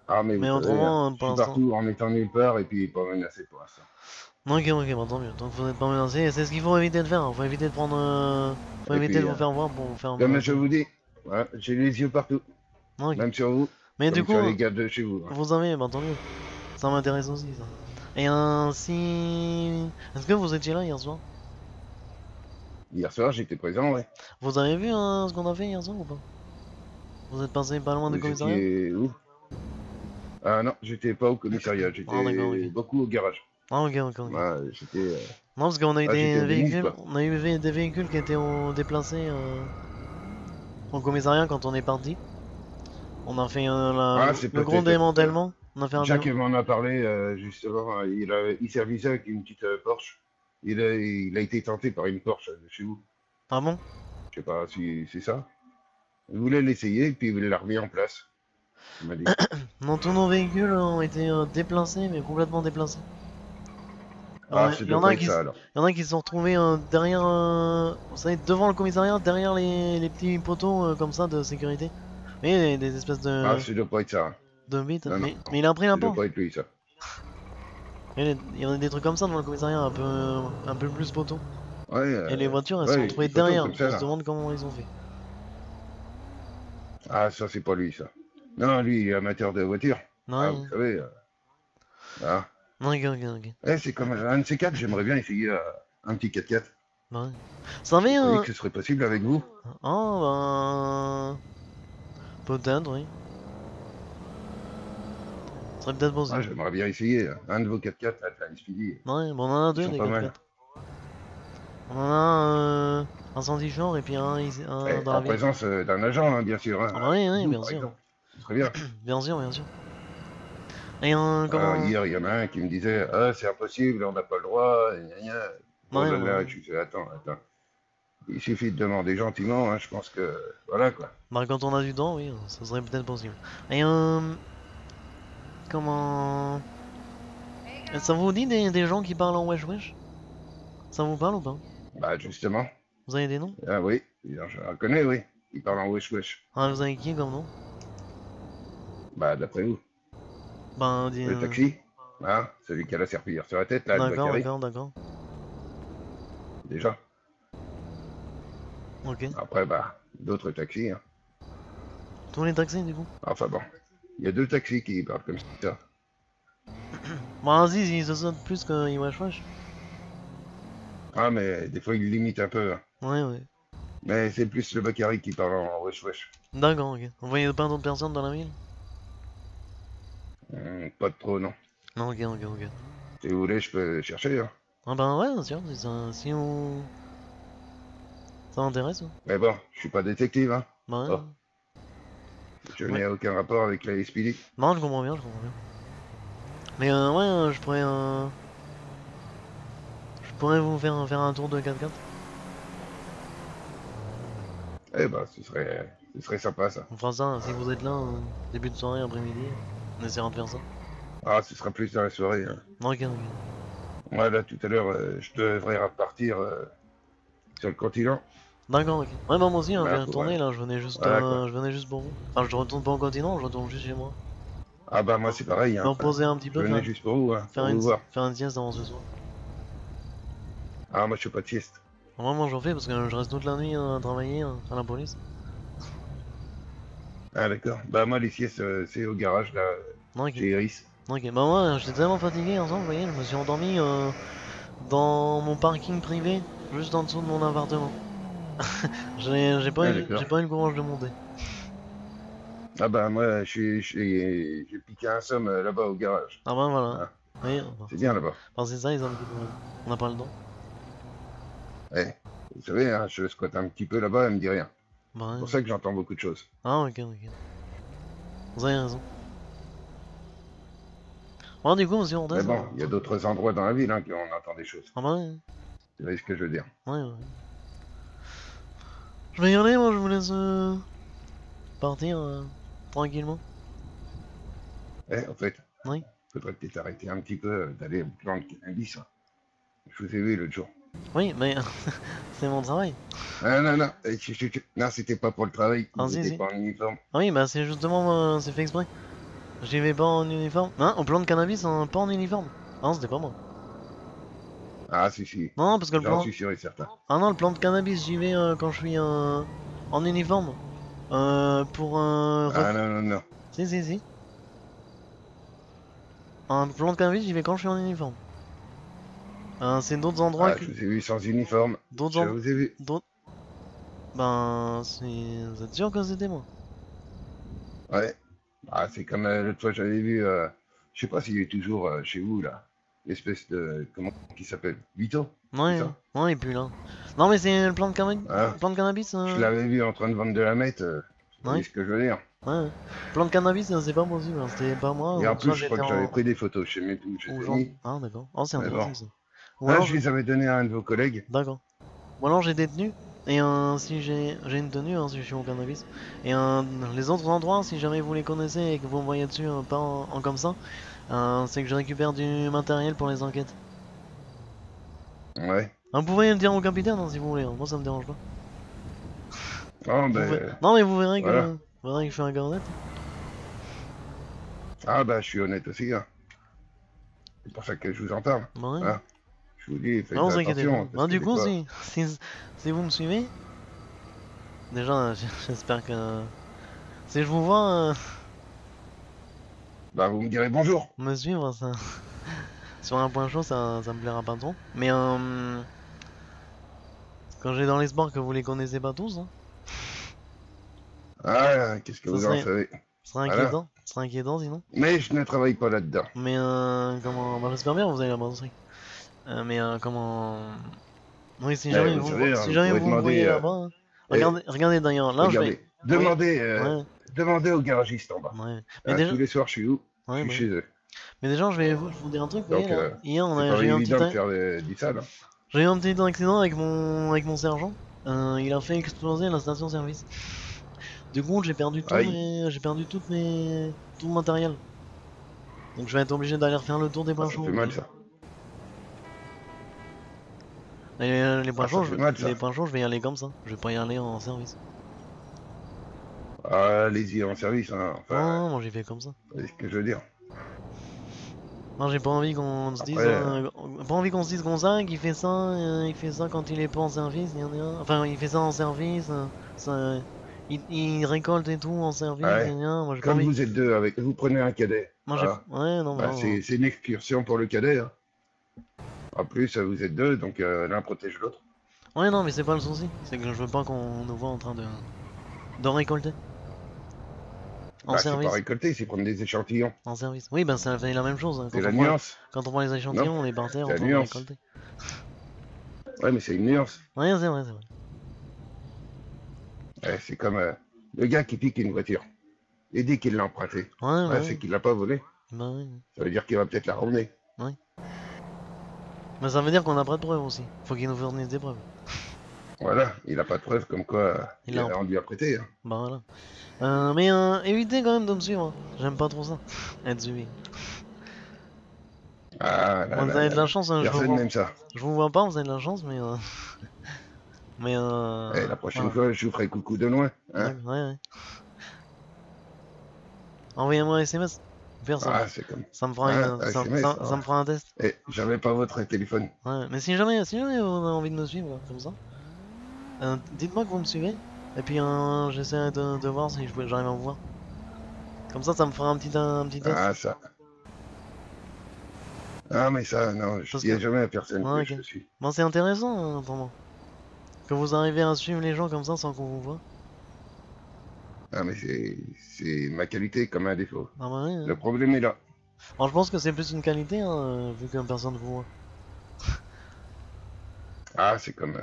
[SPEAKER 2] Ah, mais vous
[SPEAKER 1] Mais
[SPEAKER 2] savez,
[SPEAKER 1] autrement,
[SPEAKER 2] je
[SPEAKER 1] pour
[SPEAKER 2] suis
[SPEAKER 1] l'instant.
[SPEAKER 2] partout en étant nulle part et puis pas menacé pour l'instant.
[SPEAKER 1] Ok, ok, bah tant mieux. Donc vous n'êtes pas menacé, c'est ce qu'il faut éviter de faire, hein. Faut éviter de prendre. Faut
[SPEAKER 2] Et
[SPEAKER 1] éviter de
[SPEAKER 2] puis,
[SPEAKER 1] vous faire voir pour vous faire
[SPEAKER 2] comme je
[SPEAKER 1] menacer.
[SPEAKER 2] vous dis, voilà, j'ai les yeux partout,
[SPEAKER 1] Ok.
[SPEAKER 2] même sur vous,
[SPEAKER 1] Mais du
[SPEAKER 2] comme sur
[SPEAKER 1] coup,
[SPEAKER 2] les gars de chez vous, hein.
[SPEAKER 1] vous avez, bah tant mieux. Ça m'intéresse aussi, ça. Et si. Est-ce que vous étiez là hier soir?
[SPEAKER 2] Hier soir, j'étais présent, ouais.
[SPEAKER 1] Vous avez vu ce qu'on a fait hier soir ou pas? Vous êtes passé pas loin du
[SPEAKER 2] Vous
[SPEAKER 1] commissariat?
[SPEAKER 2] étiez où? Ah non, j'étais pas au commissariat,
[SPEAKER 1] Ah d'accord, ok.
[SPEAKER 2] j'étais beaucoup au garage.
[SPEAKER 1] Ah ok, ok, ok.
[SPEAKER 2] Moi, j'étais
[SPEAKER 1] Non, parce qu'on a eu
[SPEAKER 2] j'étais
[SPEAKER 1] des
[SPEAKER 2] au déni,
[SPEAKER 1] véhicules,
[SPEAKER 2] quoi.
[SPEAKER 1] on a eu des véhicules qui étaient déplacés au commissariat quand on est parti. On a fait
[SPEAKER 2] Ah, c'est
[SPEAKER 1] le gros
[SPEAKER 2] peut-être
[SPEAKER 1] démantèlement. On a fait un
[SPEAKER 2] Jacques
[SPEAKER 1] démantèlement.
[SPEAKER 2] m'en a parlé, justement. Il servait avec une petite Porsche. Il a été tenté par une Porsche de chez vous.
[SPEAKER 1] Ah bon?
[SPEAKER 2] Je sais pas si c'est ça. Il voulait l'essayer, puis il l'a remis en place. Il m'a dit.
[SPEAKER 1] Non, tous nos véhicules ont été déplacés, mais complètement déplacés.
[SPEAKER 2] Ah, ça
[SPEAKER 1] Il y en
[SPEAKER 2] doit
[SPEAKER 1] a
[SPEAKER 2] pas être ça, alors.
[SPEAKER 1] il y en a qui se sont retrouvés derrière, vous savez, devant le commissariat, derrière les petits poteaux comme ça de sécurité. Vous voyez, des espèces
[SPEAKER 2] Ah, ça doit pas être ça.
[SPEAKER 1] de bits.
[SPEAKER 2] Non, non,
[SPEAKER 1] Mais il a pris la
[SPEAKER 2] ça doit
[SPEAKER 1] porte.
[SPEAKER 2] pas être lui, ça.
[SPEAKER 1] Il y en a des trucs comme ça devant le commissariat, un peu plus poteau.
[SPEAKER 2] Ouais,
[SPEAKER 1] Et les voitures, elles se sont
[SPEAKER 2] ouais,
[SPEAKER 1] retrouvées
[SPEAKER 2] des photos
[SPEAKER 1] derrière.
[SPEAKER 2] comme ça,
[SPEAKER 1] On se
[SPEAKER 2] là.
[SPEAKER 1] demande comment ils ont fait.
[SPEAKER 2] Ah, ça, c'est pas lui, ça. Non, lui, il est amateur de voitures. Ah, vous
[SPEAKER 1] Non,
[SPEAKER 2] savez. Ah.
[SPEAKER 1] non, ok, ok, ok.
[SPEAKER 2] Eh, c'est comme un de ces quatre, j'aimerais bien essayer un petit 4x4.
[SPEAKER 1] Bah ouais. Ça
[SPEAKER 2] Vous
[SPEAKER 1] avait
[SPEAKER 2] croyez
[SPEAKER 1] un.
[SPEAKER 2] que ce serait possible avec vous?
[SPEAKER 1] Oh, ben. Peut-être, oui. Ce serait peut-être
[SPEAKER 2] Ah,
[SPEAKER 1] possible.
[SPEAKER 2] j'aimerais bien essayer un de vos 4x4 là, de la SPD.
[SPEAKER 1] Ouais, bon, on en a
[SPEAKER 2] Ils
[SPEAKER 1] deux
[SPEAKER 2] sont
[SPEAKER 1] des
[SPEAKER 2] pas mal.
[SPEAKER 1] 4x4. On en a un sans shore et puis un
[SPEAKER 2] Eh,
[SPEAKER 1] dans la
[SPEAKER 2] en
[SPEAKER 1] ville.
[SPEAKER 2] présence d'un agent, hein, bien sûr. Hein,
[SPEAKER 1] Ah bah oui, oui,
[SPEAKER 2] vous,
[SPEAKER 1] bien
[SPEAKER 2] par
[SPEAKER 1] sûr.
[SPEAKER 2] exemple. Ce serait bien.
[SPEAKER 1] Bien sûr, bien sûr. Et
[SPEAKER 2] Alors,
[SPEAKER 1] comment.
[SPEAKER 2] hier, il y en a un qui me disait ah, c'est impossible, on n'a pas le droit. Gna, gna. Oh
[SPEAKER 1] Ouais,
[SPEAKER 2] là
[SPEAKER 1] ouais.
[SPEAKER 2] là, je disais attends, attends. Il suffit de demander gentiment, hein, je pense que. Voilà quoi.
[SPEAKER 1] Bah, quand on a du temps, oui, ça serait peut-être possible. Et comment. Ça vous dit des gens qui parlent en wesh wesh? Ça vous parle ou pas?
[SPEAKER 2] Bah, justement.
[SPEAKER 1] Vous avez des noms?
[SPEAKER 2] Ah oui, je la connais, oui. Il parle en wesh wesh.
[SPEAKER 1] Ah, vous avez qui comme nom?
[SPEAKER 2] Bah, d'après vous.
[SPEAKER 1] Ben,
[SPEAKER 2] Le taxi, hein, celui qui a la serpillière sur la tête, là, le
[SPEAKER 1] d'accord,
[SPEAKER 2] Bakary,
[SPEAKER 1] d'accord, d'accord.
[SPEAKER 2] déjà.
[SPEAKER 1] Ok.
[SPEAKER 2] Après, bah, d'autres taxis, hein.
[SPEAKER 1] Tous les taxis, du coup?
[SPEAKER 2] Enfin bon. Il y a deux taxis qui parlent comme ça.
[SPEAKER 1] Bah, vas-y, ils se sautent plus que wesh wesh.
[SPEAKER 2] Ah, mais des fois, il limite un peu, hein.
[SPEAKER 1] Ouais, ouais.
[SPEAKER 2] Mais c'est plus le Bakary qui parle en wesh wesh.
[SPEAKER 1] D'accord, ok. Vous voyez pas d'autres personnes dans la ville?
[SPEAKER 2] Pas de trop, non.
[SPEAKER 1] Non, ok, ok, ok.
[SPEAKER 2] Si vous voulez, je peux chercher, hein.
[SPEAKER 1] Ah ben ouais, bien sûr, si on... Ça m'intéresse, hein.
[SPEAKER 2] Mais bon, je suis pas détective, hein.
[SPEAKER 1] Bah ouais.
[SPEAKER 2] Oh, je
[SPEAKER 1] Ouais.
[SPEAKER 2] n'ai aucun rapport avec la SPD.
[SPEAKER 1] Non, je comprends bien, je comprends bien. Mais ouais, je pourrais vous faire un tour de 4x4.
[SPEAKER 2] Eh ben, ce serait sympa, ça.
[SPEAKER 1] On fera ça, si vous êtes là, début de soirée, après-midi, on essaiera de faire ça.
[SPEAKER 2] Ah, ce sera plus dans la soirée, hein.
[SPEAKER 1] Ok, ok.
[SPEAKER 2] Ouais, là, tout à l'heure, je devrais repartir sur le continent.
[SPEAKER 1] D'accord, ok. Ouais, bah moi aussi, hein, je
[SPEAKER 2] Bah,
[SPEAKER 1] viens de
[SPEAKER 2] pour,
[SPEAKER 1] retourner, là,
[SPEAKER 2] voilà, quoi.
[SPEAKER 1] je venais juste pour vous. Enfin, je retourne pas au continent, je retourne juste chez moi.
[SPEAKER 2] Ah bah moi c'est pareil,
[SPEAKER 1] Me
[SPEAKER 2] hein.
[SPEAKER 1] reposer un petit
[SPEAKER 2] Je
[SPEAKER 1] peu,
[SPEAKER 2] venais juste pour vous, hein, pour vous voir.
[SPEAKER 1] faire une sieste avant ce soir.
[SPEAKER 2] Ah moi je fais pas de sieste.
[SPEAKER 1] Moi j'en fais parce que je reste toute la nuit à travailler à la police.
[SPEAKER 2] Ah d'accord. Bah moi les siestes c'est au garage là,
[SPEAKER 1] Ok,
[SPEAKER 2] chez Iris.
[SPEAKER 1] ok. Bah moi j'étais tellement fatigué ensemble, vous voyez, je me suis endormi dans mon parking privé, juste en dessous de mon appartement.
[SPEAKER 2] Ah d'accord.
[SPEAKER 1] J'ai pas eu le courage de monter.
[SPEAKER 2] Ah bah moi j'ai piqué un somme là-bas au garage.
[SPEAKER 1] Ah bah voilà.
[SPEAKER 2] Ah,
[SPEAKER 1] Oui,
[SPEAKER 2] c'est bien là-bas.
[SPEAKER 1] enfin, c'est ça, ils ont dit on n'a pas le temps.
[SPEAKER 2] Eh, vous savez, hein, je squatte un petit peu là-bas, elle me dit rien.
[SPEAKER 1] Bah
[SPEAKER 2] C'est
[SPEAKER 1] ouais.
[SPEAKER 2] pour ça que j'entends beaucoup de choses.
[SPEAKER 1] Ah ok, ok. Vous avez raison. Bon du coup monsieur
[SPEAKER 2] Mais
[SPEAKER 1] Ortez.
[SPEAKER 2] bon, il y a d'autres endroits dans la ville hein, où on entend des choses.
[SPEAKER 1] Ah bah ouais.
[SPEAKER 2] Vous voyez ce que je veux dire.
[SPEAKER 1] Ouais, ouais. Je vais y aller, moi je vous laisse. partir tranquillement.
[SPEAKER 2] En fait,
[SPEAKER 1] Oui.
[SPEAKER 2] faudrait peut-être arrêter un petit peu d'aller au plan de cannabis. Hein. Je vous ai vu l'autre jour.
[SPEAKER 1] Oui, mais c'est mon travail.
[SPEAKER 2] Ah non, non, non, c'était pas pour le travail,
[SPEAKER 1] Ah
[SPEAKER 2] vous
[SPEAKER 1] si
[SPEAKER 2] n'étiez
[SPEAKER 1] si.
[SPEAKER 2] pas en uniforme.
[SPEAKER 1] Ah oui, bah c'est justement, c'est fait exprès. J'y vais pas en uniforme. Hein, au plan de cannabis, hein, pas en uniforme. Ah non, c'était pas moi.
[SPEAKER 2] Ah si, si,
[SPEAKER 1] Non, parce que le
[SPEAKER 2] j'en
[SPEAKER 1] plan...
[SPEAKER 2] suis sûr et certain.
[SPEAKER 1] Ah non, le plan de cannabis, j'y vais quand je suis en uniforme. Pour un...
[SPEAKER 2] Ah non, non, non.
[SPEAKER 1] Si si si. Un plan de cannabis, j'y vais quand je suis en uniforme. C'est d'autres endroits
[SPEAKER 2] Ah,
[SPEAKER 1] que...
[SPEAKER 2] je vous ai vu sans uniforme.
[SPEAKER 1] D'autres
[SPEAKER 2] Je
[SPEAKER 1] endroits...
[SPEAKER 2] vous ai vu.
[SPEAKER 1] D'autres... Ben, c'est... Vous êtes sûr que c'était moi?
[SPEAKER 2] Ouais. Ah, c'est comme l'autre fois, j'avais vu, je sais pas s'il est toujours chez vous, là. L'espèce de, comment qui s'appelle? Vito, c'est
[SPEAKER 1] Ouais,
[SPEAKER 2] ça?
[SPEAKER 1] ouais, et puis là. Non, mais c'est le
[SPEAKER 2] Hein?
[SPEAKER 1] plan de cannabis.
[SPEAKER 2] Je l'avais vu en train de vendre de la meth, vous voyez
[SPEAKER 1] Ouais,
[SPEAKER 2] ce que je veux dire?
[SPEAKER 1] ouais. Plan de cannabis, c'est pas possible. Hein. C'était pas moi,
[SPEAKER 2] Et en
[SPEAKER 1] ou
[SPEAKER 2] plus,
[SPEAKER 1] soit
[SPEAKER 2] je crois
[SPEAKER 1] j'étais
[SPEAKER 2] que j'avais
[SPEAKER 1] en.
[SPEAKER 2] pris des photos, je sais même plus où je
[SPEAKER 1] Ou
[SPEAKER 2] les ai
[SPEAKER 1] genre.
[SPEAKER 2] mis,
[SPEAKER 1] Ah, d'accord. Oh, c'est
[SPEAKER 2] mais bon.
[SPEAKER 1] intéressant ça. Ou
[SPEAKER 2] Ah,
[SPEAKER 1] alors
[SPEAKER 2] je
[SPEAKER 1] je.
[SPEAKER 2] les avais donnés à un de vos collègues.
[SPEAKER 1] D'accord. Ou alors j'ai détenu. Et si j'ai une tenue, si je suis au cannabis. Et les autres endroits, si jamais vous les connaissez et que vous me voyez dessus, pas en comme ça, c'est que je récupère du matériel pour les enquêtes.
[SPEAKER 2] Ouais.
[SPEAKER 1] Vous pouvez le dire au capitaine si vous voulez, hein. Moi ça me dérange pas.
[SPEAKER 2] Oh,
[SPEAKER 1] Vous
[SPEAKER 2] ben,
[SPEAKER 1] Non mais vous verrez
[SPEAKER 2] voilà.
[SPEAKER 1] que je suis un gars honnête.
[SPEAKER 2] Ah, bah, je suis honnête aussi, hein. C'est pour ça que je vous en parle.
[SPEAKER 1] Bah ouais.
[SPEAKER 2] Hein. Je vous dis, faites
[SPEAKER 1] Non, vous inquiétez pas.
[SPEAKER 2] attention, parce
[SPEAKER 1] Bah,
[SPEAKER 2] que
[SPEAKER 1] du
[SPEAKER 2] des
[SPEAKER 1] coup,
[SPEAKER 2] fois...
[SPEAKER 1] si vous me suivez, déjà, j'espère que si je vous vois
[SPEAKER 2] Bah, vous me direz bonjour.
[SPEAKER 1] me suivre, ça, sur un point chaud, ça me plaira pas trop. Mais quand j'ai dans les sports que vous les connaissez pas tous, hein,
[SPEAKER 2] Ah, qu'est-ce que
[SPEAKER 1] ça
[SPEAKER 2] vous en
[SPEAKER 1] serait,
[SPEAKER 2] savez?
[SPEAKER 1] ça serait
[SPEAKER 2] Voilà.
[SPEAKER 1] inquiétant. Ça serait inquiétant sinon.
[SPEAKER 2] Mais je ne travaille pas là-dedans.
[SPEAKER 1] Mais comment. Bah, j'espère bien que vous avez la bonne truc. Mais comment. Oui,
[SPEAKER 2] Mais vous savez, hein,
[SPEAKER 1] si
[SPEAKER 2] vous
[SPEAKER 1] jamais
[SPEAKER 2] pourrez
[SPEAKER 1] vous me
[SPEAKER 2] demander...
[SPEAKER 1] voyez là-bas, hein.
[SPEAKER 2] eh,
[SPEAKER 1] Regardez d'ailleurs, là je vais.
[SPEAKER 2] regardez,
[SPEAKER 1] Oui,
[SPEAKER 2] demandez,
[SPEAKER 1] ouais,
[SPEAKER 2] demandez au garagiste en bas.
[SPEAKER 1] ouais. Mais
[SPEAKER 2] Hein,
[SPEAKER 1] déjà.
[SPEAKER 2] tous les soirs, je suis où? Je
[SPEAKER 1] Ouais,
[SPEAKER 2] suis
[SPEAKER 1] bah.
[SPEAKER 2] chez eux.
[SPEAKER 1] Mais déjà, je vous dire un truc, vous voyez
[SPEAKER 2] Donc,
[SPEAKER 1] là. Hier,
[SPEAKER 2] c'est pas
[SPEAKER 1] j'ai eu un
[SPEAKER 2] évident
[SPEAKER 1] petit,
[SPEAKER 2] de faire du sale. Hein.
[SPEAKER 1] j'ai eu un petit accident avec mon sergent. Il a fait exploser la station-service. Du coup,
[SPEAKER 2] Aïe,
[SPEAKER 1] tout le matériel. Donc, je vais être obligé d'aller refaire le tour des
[SPEAKER 2] ah,
[SPEAKER 1] points
[SPEAKER 2] ça
[SPEAKER 1] chauds.
[SPEAKER 2] fait mal, ça.
[SPEAKER 1] Les points
[SPEAKER 2] Ah, ça
[SPEAKER 1] chauds,
[SPEAKER 2] fait mal, ça.
[SPEAKER 1] les points chauds, je vais y aller comme ça. Je vais pas y aller en service.
[SPEAKER 2] Ah, allez-y en service, hein. Enfin,
[SPEAKER 1] Non, moi j'y vais comme ça.
[SPEAKER 2] vous voyez ce que je veux dire.
[SPEAKER 1] Moi, j'ai pas envie qu'on se dise,
[SPEAKER 2] Après,
[SPEAKER 1] pas envie qu'on se dise comme ça, il fait ça quand il est pas en service, enfin, il fait ça en service, il récolte et tout en service,
[SPEAKER 2] ouais.
[SPEAKER 1] moi j'ai pas
[SPEAKER 2] Comme
[SPEAKER 1] envie.
[SPEAKER 2] vous êtes deux avec, vous prenez un cadet.
[SPEAKER 1] Moi j'ai,
[SPEAKER 2] Voilà.
[SPEAKER 1] ouais, non,
[SPEAKER 2] Bah,
[SPEAKER 1] non.
[SPEAKER 2] c'est une excursion pour le cadet. Hein. En plus, vous êtes deux, donc l'un protège l'autre.
[SPEAKER 1] Ouais, non, mais c'est pas le souci, c'est que je veux pas qu'on nous voit en train de récolter. En
[SPEAKER 2] Bah, c'est pas
[SPEAKER 1] service,
[SPEAKER 2] récolter, c'est prendre des échantillons.
[SPEAKER 1] en service. Oui, ben ça fait la même chose, hein.
[SPEAKER 2] C'est la nuance.
[SPEAKER 1] Quand on prend les échantillons,
[SPEAKER 2] Non,
[SPEAKER 1] on est par terre
[SPEAKER 2] c'est
[SPEAKER 1] en
[SPEAKER 2] la
[SPEAKER 1] train de
[SPEAKER 2] nuance.
[SPEAKER 1] récolter.
[SPEAKER 2] Ouais, mais c'est une nuance.
[SPEAKER 1] Ouais, c'est vrai, c'est vrai.
[SPEAKER 2] Ouais, c'est comme le gars qui pique une voiture. Et dit qu'il l'a empruntée.
[SPEAKER 1] Ouais,
[SPEAKER 2] Ouais,
[SPEAKER 1] bah
[SPEAKER 2] c'est
[SPEAKER 1] oui,
[SPEAKER 2] qu'il l'a pas volée.
[SPEAKER 1] bah oui.
[SPEAKER 2] Ça veut dire qu'il va peut-être la ramener.
[SPEAKER 1] Mais ça veut dire qu'on a pas de preuves aussi. Faut qu'il nous fournisse des preuves.
[SPEAKER 2] Voilà, il a pas de preuve comme quoi
[SPEAKER 1] Il a un-
[SPEAKER 2] on lui a prêté. Hein.
[SPEAKER 1] Bah voilà. Mais évitez quand même de me suivre. Hein. J'aime pas trop ça. Être suivi.
[SPEAKER 2] Ah là
[SPEAKER 1] Bon, vous
[SPEAKER 2] là
[SPEAKER 1] avez
[SPEAKER 2] là
[SPEAKER 1] de la
[SPEAKER 2] là.
[SPEAKER 1] chance, hein,
[SPEAKER 2] Personne n'aime ça.
[SPEAKER 1] je vous vois pas, vous avez de la chance, mais mais
[SPEAKER 2] Eh, la prochaine
[SPEAKER 1] voilà.
[SPEAKER 2] fois, je vous ferai coucou de loin. Hein.
[SPEAKER 1] Ouais, ouais. Envoyez-moi un SMS. Faire ça,
[SPEAKER 2] Ah, c'est comme.
[SPEAKER 1] ça me fera
[SPEAKER 2] Ah,
[SPEAKER 1] une,
[SPEAKER 2] SMS.
[SPEAKER 1] ça me fera un test.
[SPEAKER 2] Eh, j'avais pas votre téléphone.
[SPEAKER 1] Ouais. Mais si jamais vous avez envie de me suivre, là, comme ça, dites-moi que vous me suivez. Et puis j'essaie de voir si j'arrive à vous voir. Comme ça me fera un petit test.
[SPEAKER 2] Ah, ça. Ah, mais ça, non, je
[SPEAKER 1] Parce
[SPEAKER 2] dis
[SPEAKER 1] que...
[SPEAKER 2] jamais à personne
[SPEAKER 1] Ouais,
[SPEAKER 2] que
[SPEAKER 1] ok.
[SPEAKER 2] je suis.
[SPEAKER 1] Bon, c'est intéressant, hein, autrement. Que vous arrivez à suivre les gens comme ça sans qu'on vous voit.
[SPEAKER 2] Ah, mais c'est ma qualité comme un défaut.
[SPEAKER 1] Ah bah ouais, hein.
[SPEAKER 2] Le problème est là.
[SPEAKER 1] Alors je pense que c'est plus une qualité, hein, vu que personne ne vous voit.
[SPEAKER 2] Ah, c'est comme.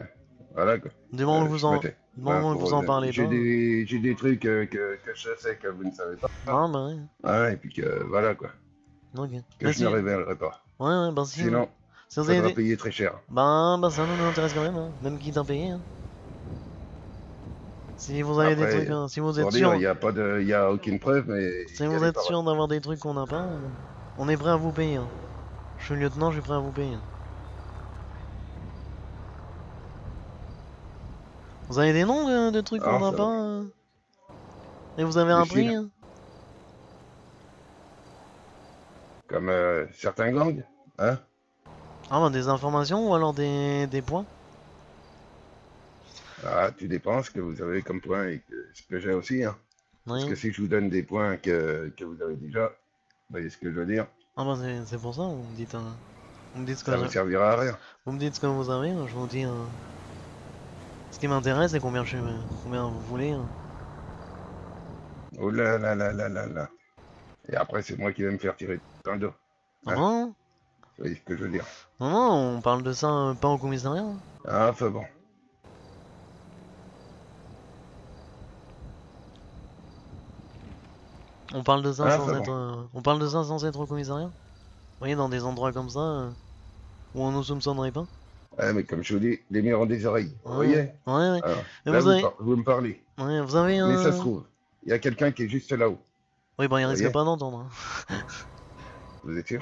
[SPEAKER 2] Voilà quoi.
[SPEAKER 1] Du moment que
[SPEAKER 2] Je m'étais.
[SPEAKER 1] du moment que vous en parlez pas.
[SPEAKER 2] J'ai des trucs que je sais que vous ne savez pas.
[SPEAKER 1] Ah bah ouais.
[SPEAKER 2] Ah, et puis que voilà quoi.
[SPEAKER 1] Ok.
[SPEAKER 2] Que
[SPEAKER 1] Mais
[SPEAKER 2] je ne révélerai pas.
[SPEAKER 1] ouais, bah si.
[SPEAKER 2] Sinon,
[SPEAKER 1] Si vous
[SPEAKER 2] ça
[SPEAKER 1] avez
[SPEAKER 2] va
[SPEAKER 1] des...
[SPEAKER 2] payer très cher.
[SPEAKER 1] bah ça nous intéresse quand même, hein. Même quitte à payer, hein. Si vous avez des trucs,
[SPEAKER 2] Après,
[SPEAKER 1] si vous êtes
[SPEAKER 2] pour dire,
[SPEAKER 1] sûr,
[SPEAKER 2] il n'y a pas de, il y a aucune preuve, mais
[SPEAKER 1] si
[SPEAKER 2] il y a
[SPEAKER 1] vous
[SPEAKER 2] des
[SPEAKER 1] êtes
[SPEAKER 2] paroles.
[SPEAKER 1] sûr d'avoir des trucs qu'on n'a pas, on est prêt à vous payer. Hein. Je suis lieutenant, je suis prêt à vous payer. Vous avez des noms de trucs qu'on
[SPEAKER 2] Ah,
[SPEAKER 1] n'a
[SPEAKER 2] ça va.
[SPEAKER 1] pas et vous avez
[SPEAKER 2] Du
[SPEAKER 1] un prix
[SPEAKER 2] style,
[SPEAKER 1] hein.
[SPEAKER 2] comme certains gangs, hein?
[SPEAKER 1] Ah bah des informations ou alors des points?
[SPEAKER 2] Ah, tout dépend ce que vous avez comme point et ce que j'ai aussi, hein. Parce que
[SPEAKER 1] Oui.
[SPEAKER 2] si je vous donne des points que vous avez déjà, vous voyez ce que je veux dire,
[SPEAKER 1] Ah bah c'est pour ça, vous me dites
[SPEAKER 2] ça vous servira à rien.
[SPEAKER 1] vous me dites ce que vous avez, je vous dis ce qui m'intéresse et combien vous voulez. Hein.
[SPEAKER 2] Oh là là là là là là. Et après, c'est moi qui vais me faire tirer dans le dos,
[SPEAKER 1] Ah
[SPEAKER 2] hein?
[SPEAKER 1] bon?
[SPEAKER 2] Vous voyez ce que je veux dire.
[SPEAKER 1] Non, non, on parle de ça pas au commissariat. Hein.
[SPEAKER 2] Ah, enfin bon.
[SPEAKER 1] On parle de ça
[SPEAKER 2] Ah,
[SPEAKER 1] sans
[SPEAKER 2] enfin bon.
[SPEAKER 1] être on parle de ça sans être au commissariat. Vous voyez dans des endroits comme ça où on nous soupçonnerait pas.
[SPEAKER 2] Ouais, mais comme je vous dis, les murs ont des oreilles. Vous
[SPEAKER 1] Ouais,
[SPEAKER 2] voyez?
[SPEAKER 1] ouais, ouais.
[SPEAKER 2] Alors,
[SPEAKER 1] Mais
[SPEAKER 2] là,
[SPEAKER 1] vous avez
[SPEAKER 2] vous me parlez.
[SPEAKER 1] ouais, vous avez
[SPEAKER 2] Mais ça se
[SPEAKER 1] un
[SPEAKER 2] trouve, il y a quelqu'un qui est juste là-haut.
[SPEAKER 1] oui, bah il
[SPEAKER 2] Vous
[SPEAKER 1] risque
[SPEAKER 2] voyez?
[SPEAKER 1] pas d'entendre. Hein.
[SPEAKER 2] Vous êtes sûr?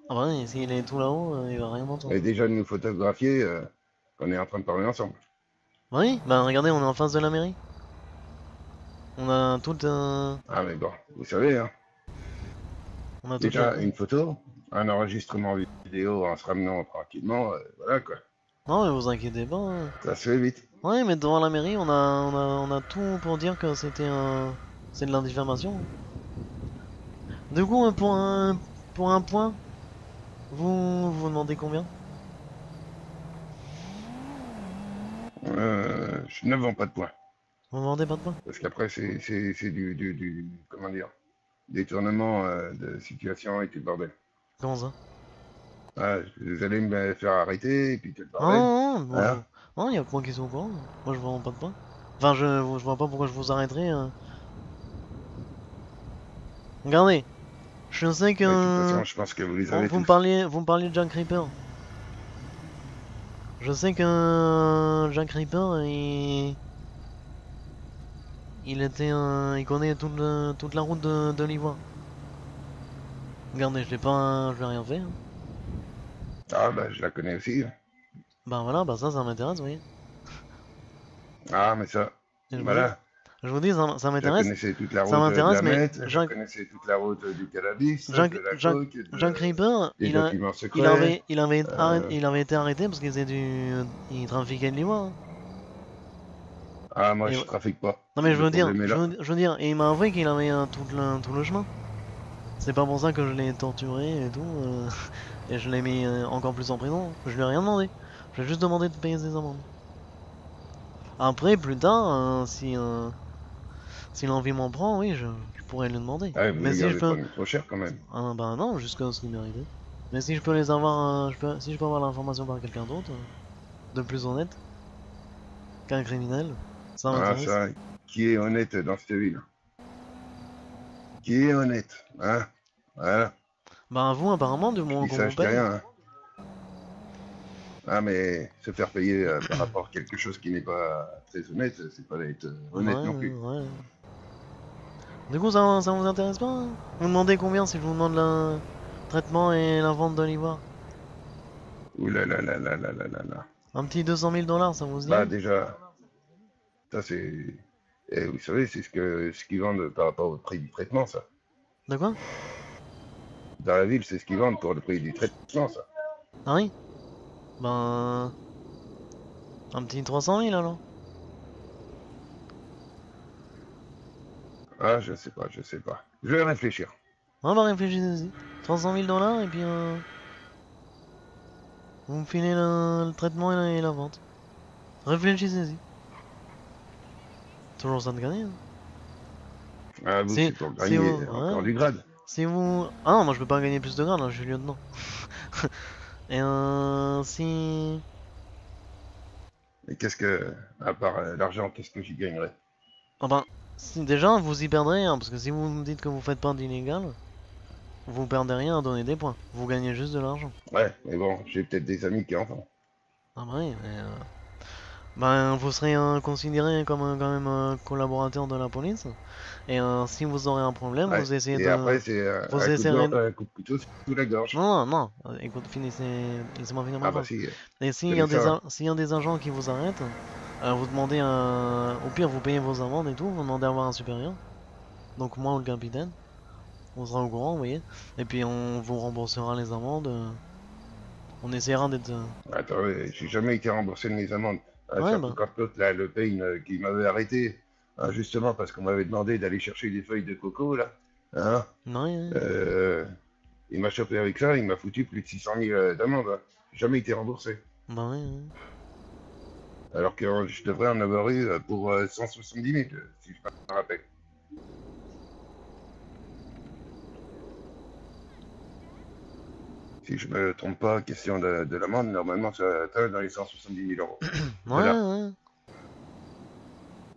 [SPEAKER 1] Ah bah oui, s'il est tout là-haut, il va rien entendre.
[SPEAKER 2] Et déjà de nous photographier, qu'on est en train de parler ensemble.
[SPEAKER 1] Bah oui, bah regardez, on est en face de la mairie. On a toute
[SPEAKER 2] Ah, mais bon, vous savez, hein.
[SPEAKER 1] on a toute la
[SPEAKER 2] Déjà, une photo, un enregistrement vidéo en se ramenant tranquillement, voilà quoi.
[SPEAKER 1] non, mais vous inquiétez pas. Hein.
[SPEAKER 2] Ça se fait vite.
[SPEAKER 1] Ouais, mais devant la mairie, on a tout pour dire que c'est de la diffamation. Du coup, pour un point, vous demandez combien?
[SPEAKER 2] Je ne vends pas de points.
[SPEAKER 1] Vous demandez pas de point?
[SPEAKER 2] Parce qu'après, c'est comment dire, détournement de situation et tout le bordel.
[SPEAKER 1] Comment ça?
[SPEAKER 2] Ah, vous allez me faire arrêter et puis tout le
[SPEAKER 1] Non,
[SPEAKER 2] bordel.
[SPEAKER 1] non, non,
[SPEAKER 2] Hein?
[SPEAKER 1] non, y a que moi qui sont au courant. Moi, je vends pas de point. Enfin, je vois pas pourquoi je vous arrêterais. Regardez, je sais
[SPEAKER 2] Mais de toute
[SPEAKER 1] que
[SPEAKER 2] façon, je pense que vous les avez tous.
[SPEAKER 1] vous me parliez de Jack Reaper. Je sais que Jack Reaper, il était, il connaît toute la route de l'Ivoire. Regardez, je l'ai rien fait. Hein.
[SPEAKER 2] Ah, bah, je la connais aussi.
[SPEAKER 1] Bah voilà, bah ça m'intéresse, vous voyez.
[SPEAKER 2] Ah, mais ça,
[SPEAKER 1] Et
[SPEAKER 2] voilà.
[SPEAKER 1] je vous dis, ça
[SPEAKER 2] Je
[SPEAKER 1] m'intéresse,
[SPEAKER 2] connaissais toute la
[SPEAKER 1] ça
[SPEAKER 2] route de
[SPEAKER 1] m'intéresse,
[SPEAKER 2] la
[SPEAKER 1] mais
[SPEAKER 2] meth, je connaissais toute la route du cannabis,
[SPEAKER 1] Jack,
[SPEAKER 2] de la
[SPEAKER 1] Jack,
[SPEAKER 2] coke,
[SPEAKER 1] Jack Reaper,
[SPEAKER 2] des documents secrets.
[SPEAKER 1] il avait été arrêté parce qu'il faisait il trafiquait de l'ivoire. Hein.
[SPEAKER 2] Ah, moi,
[SPEAKER 1] Et,
[SPEAKER 2] je trafique pas.
[SPEAKER 1] non mais je
[SPEAKER 2] Le
[SPEAKER 1] veux dire,
[SPEAKER 2] problème est là.
[SPEAKER 1] je veux dire, et il m'a avoué qu'il avait tout le chemin. C'est pas pour ça que je l'ai torturé et tout, et je l'ai mis encore plus en prison. Je lui ai rien demandé. Je lui ai juste demandé de payer ses amendes. Après, plus tard, si l'envie m'en prend, oui, je pourrais lui demander.
[SPEAKER 2] Ah, vous
[SPEAKER 1] Mais
[SPEAKER 2] les
[SPEAKER 1] si je
[SPEAKER 2] gardez pas
[SPEAKER 1] peux,
[SPEAKER 2] mis trop cher quand même.
[SPEAKER 1] ah, bah non, jusqu'à ce qu'il mérite. Mais si je peux les avoir, si je peux avoir l'information par quelqu'un d'autre, de plus honnête qu'un criminel, ça
[SPEAKER 2] Ah,
[SPEAKER 1] m'intéresse.
[SPEAKER 2] ça, qui est honnête dans cette ville? Qui est honnête? Hein? Voilà.
[SPEAKER 1] Bah vous, apparemment, du moment
[SPEAKER 2] Qui
[SPEAKER 1] qu'on vous
[SPEAKER 2] sache qui
[SPEAKER 1] paye.
[SPEAKER 2] rien. Hein? Ah, mais se faire payer par rapport à quelque chose qui n'est pas très honnête, c'est pas être honnête non plus.
[SPEAKER 1] Ouais. Du coup, ça vous intéresse pas hein. Vous demandez combien si je vous demande le traitement et la vente de l'ivoire?
[SPEAKER 2] Ouh là là là là là là là là.
[SPEAKER 1] Un petit 200 000 $, ça vous
[SPEAKER 2] Bah
[SPEAKER 1] dirait?
[SPEAKER 2] déjà, ça c'est... Et vous savez, c'est ce qu'ils vendent par rapport au prix du traitement, ça.
[SPEAKER 1] De quoi?
[SPEAKER 2] Dans la ville, c'est ce qu'ils vendent pour le prix du traitement, ça.
[SPEAKER 1] Ah oui? Ben... Un petit 300 000 alors?
[SPEAKER 2] Ah, je sais pas, je sais pas. Je vais réfléchir.
[SPEAKER 1] On va réfléchir 300 000 $ et puis vous me filez le traitement et la vente. Réfléchissez-y. Toujours ça de gagner. Hein.
[SPEAKER 2] Ah, vous, c'est pour
[SPEAKER 1] Si
[SPEAKER 2] gagner
[SPEAKER 1] vous,
[SPEAKER 2] encore
[SPEAKER 1] ouais.
[SPEAKER 2] du grade.
[SPEAKER 1] Si vous... Ah non, moi je peux pas gagner plus de grade, là, je suis lieutenant. Et si...
[SPEAKER 2] Et qu'est-ce que, à part l'argent, qu'est-ce que j'y gagnerais?
[SPEAKER 1] Ah ben, si, déjà vous y perdrez rien, parce que si vous me dites que vous faites pas d'illégal, vous perdez rien à donner des points. Vous gagnez juste de l'argent.
[SPEAKER 2] Ouais, mais bon, j'ai peut-être des amis qui en font.
[SPEAKER 1] Ah bah oui, mais... Ben, vous serez considéré comme quand même un collaborateur de la police. Et si vous aurez un problème,
[SPEAKER 2] Ouais.
[SPEAKER 1] vous essayez
[SPEAKER 2] Et
[SPEAKER 1] de...
[SPEAKER 2] après, c'est
[SPEAKER 1] Vous essayerez...
[SPEAKER 2] un coup de couteau sous la gorge.
[SPEAKER 1] Non, non, non. Écoute, finissez... Laissez-moi finir ma
[SPEAKER 2] Ah bah
[SPEAKER 1] phrase.
[SPEAKER 2] si,
[SPEAKER 1] Et
[SPEAKER 2] je connais ça.
[SPEAKER 1] s'il y a des agents qui vous arrêtent, vous demandez au pire, vous payez vos amendes et tout, vous demandez à avoir un supérieur. Donc moi ou le capitaine. On sera au courant, vous voyez. Et puis on vous remboursera les amendes. On essaiera d'être...
[SPEAKER 2] Attends, j'ai jamais été remboursé de mes amendes.
[SPEAKER 1] Ouais,
[SPEAKER 2] Surtout
[SPEAKER 1] bah...
[SPEAKER 2] quand l'autre, là, le Payne, qui m'avait arrêté, justement parce qu'on m'avait demandé d'aller chercher des feuilles de coco, là. Hein,
[SPEAKER 1] Non, ouais,
[SPEAKER 2] euh, il m'a chopé avec ça, il m'a foutu plus de 600 000 d'amende. Hein. J'ai jamais été remboursé.
[SPEAKER 1] bah ouais, ouais.
[SPEAKER 2] Alors que je devrais en avoir eu pour 170 000, si je me rappelle. Si je me trompe pas, question de l'amende, normalement ça atteint dans les 170 000 euros.
[SPEAKER 1] Ouais,
[SPEAKER 2] Voilà.
[SPEAKER 1] ouais.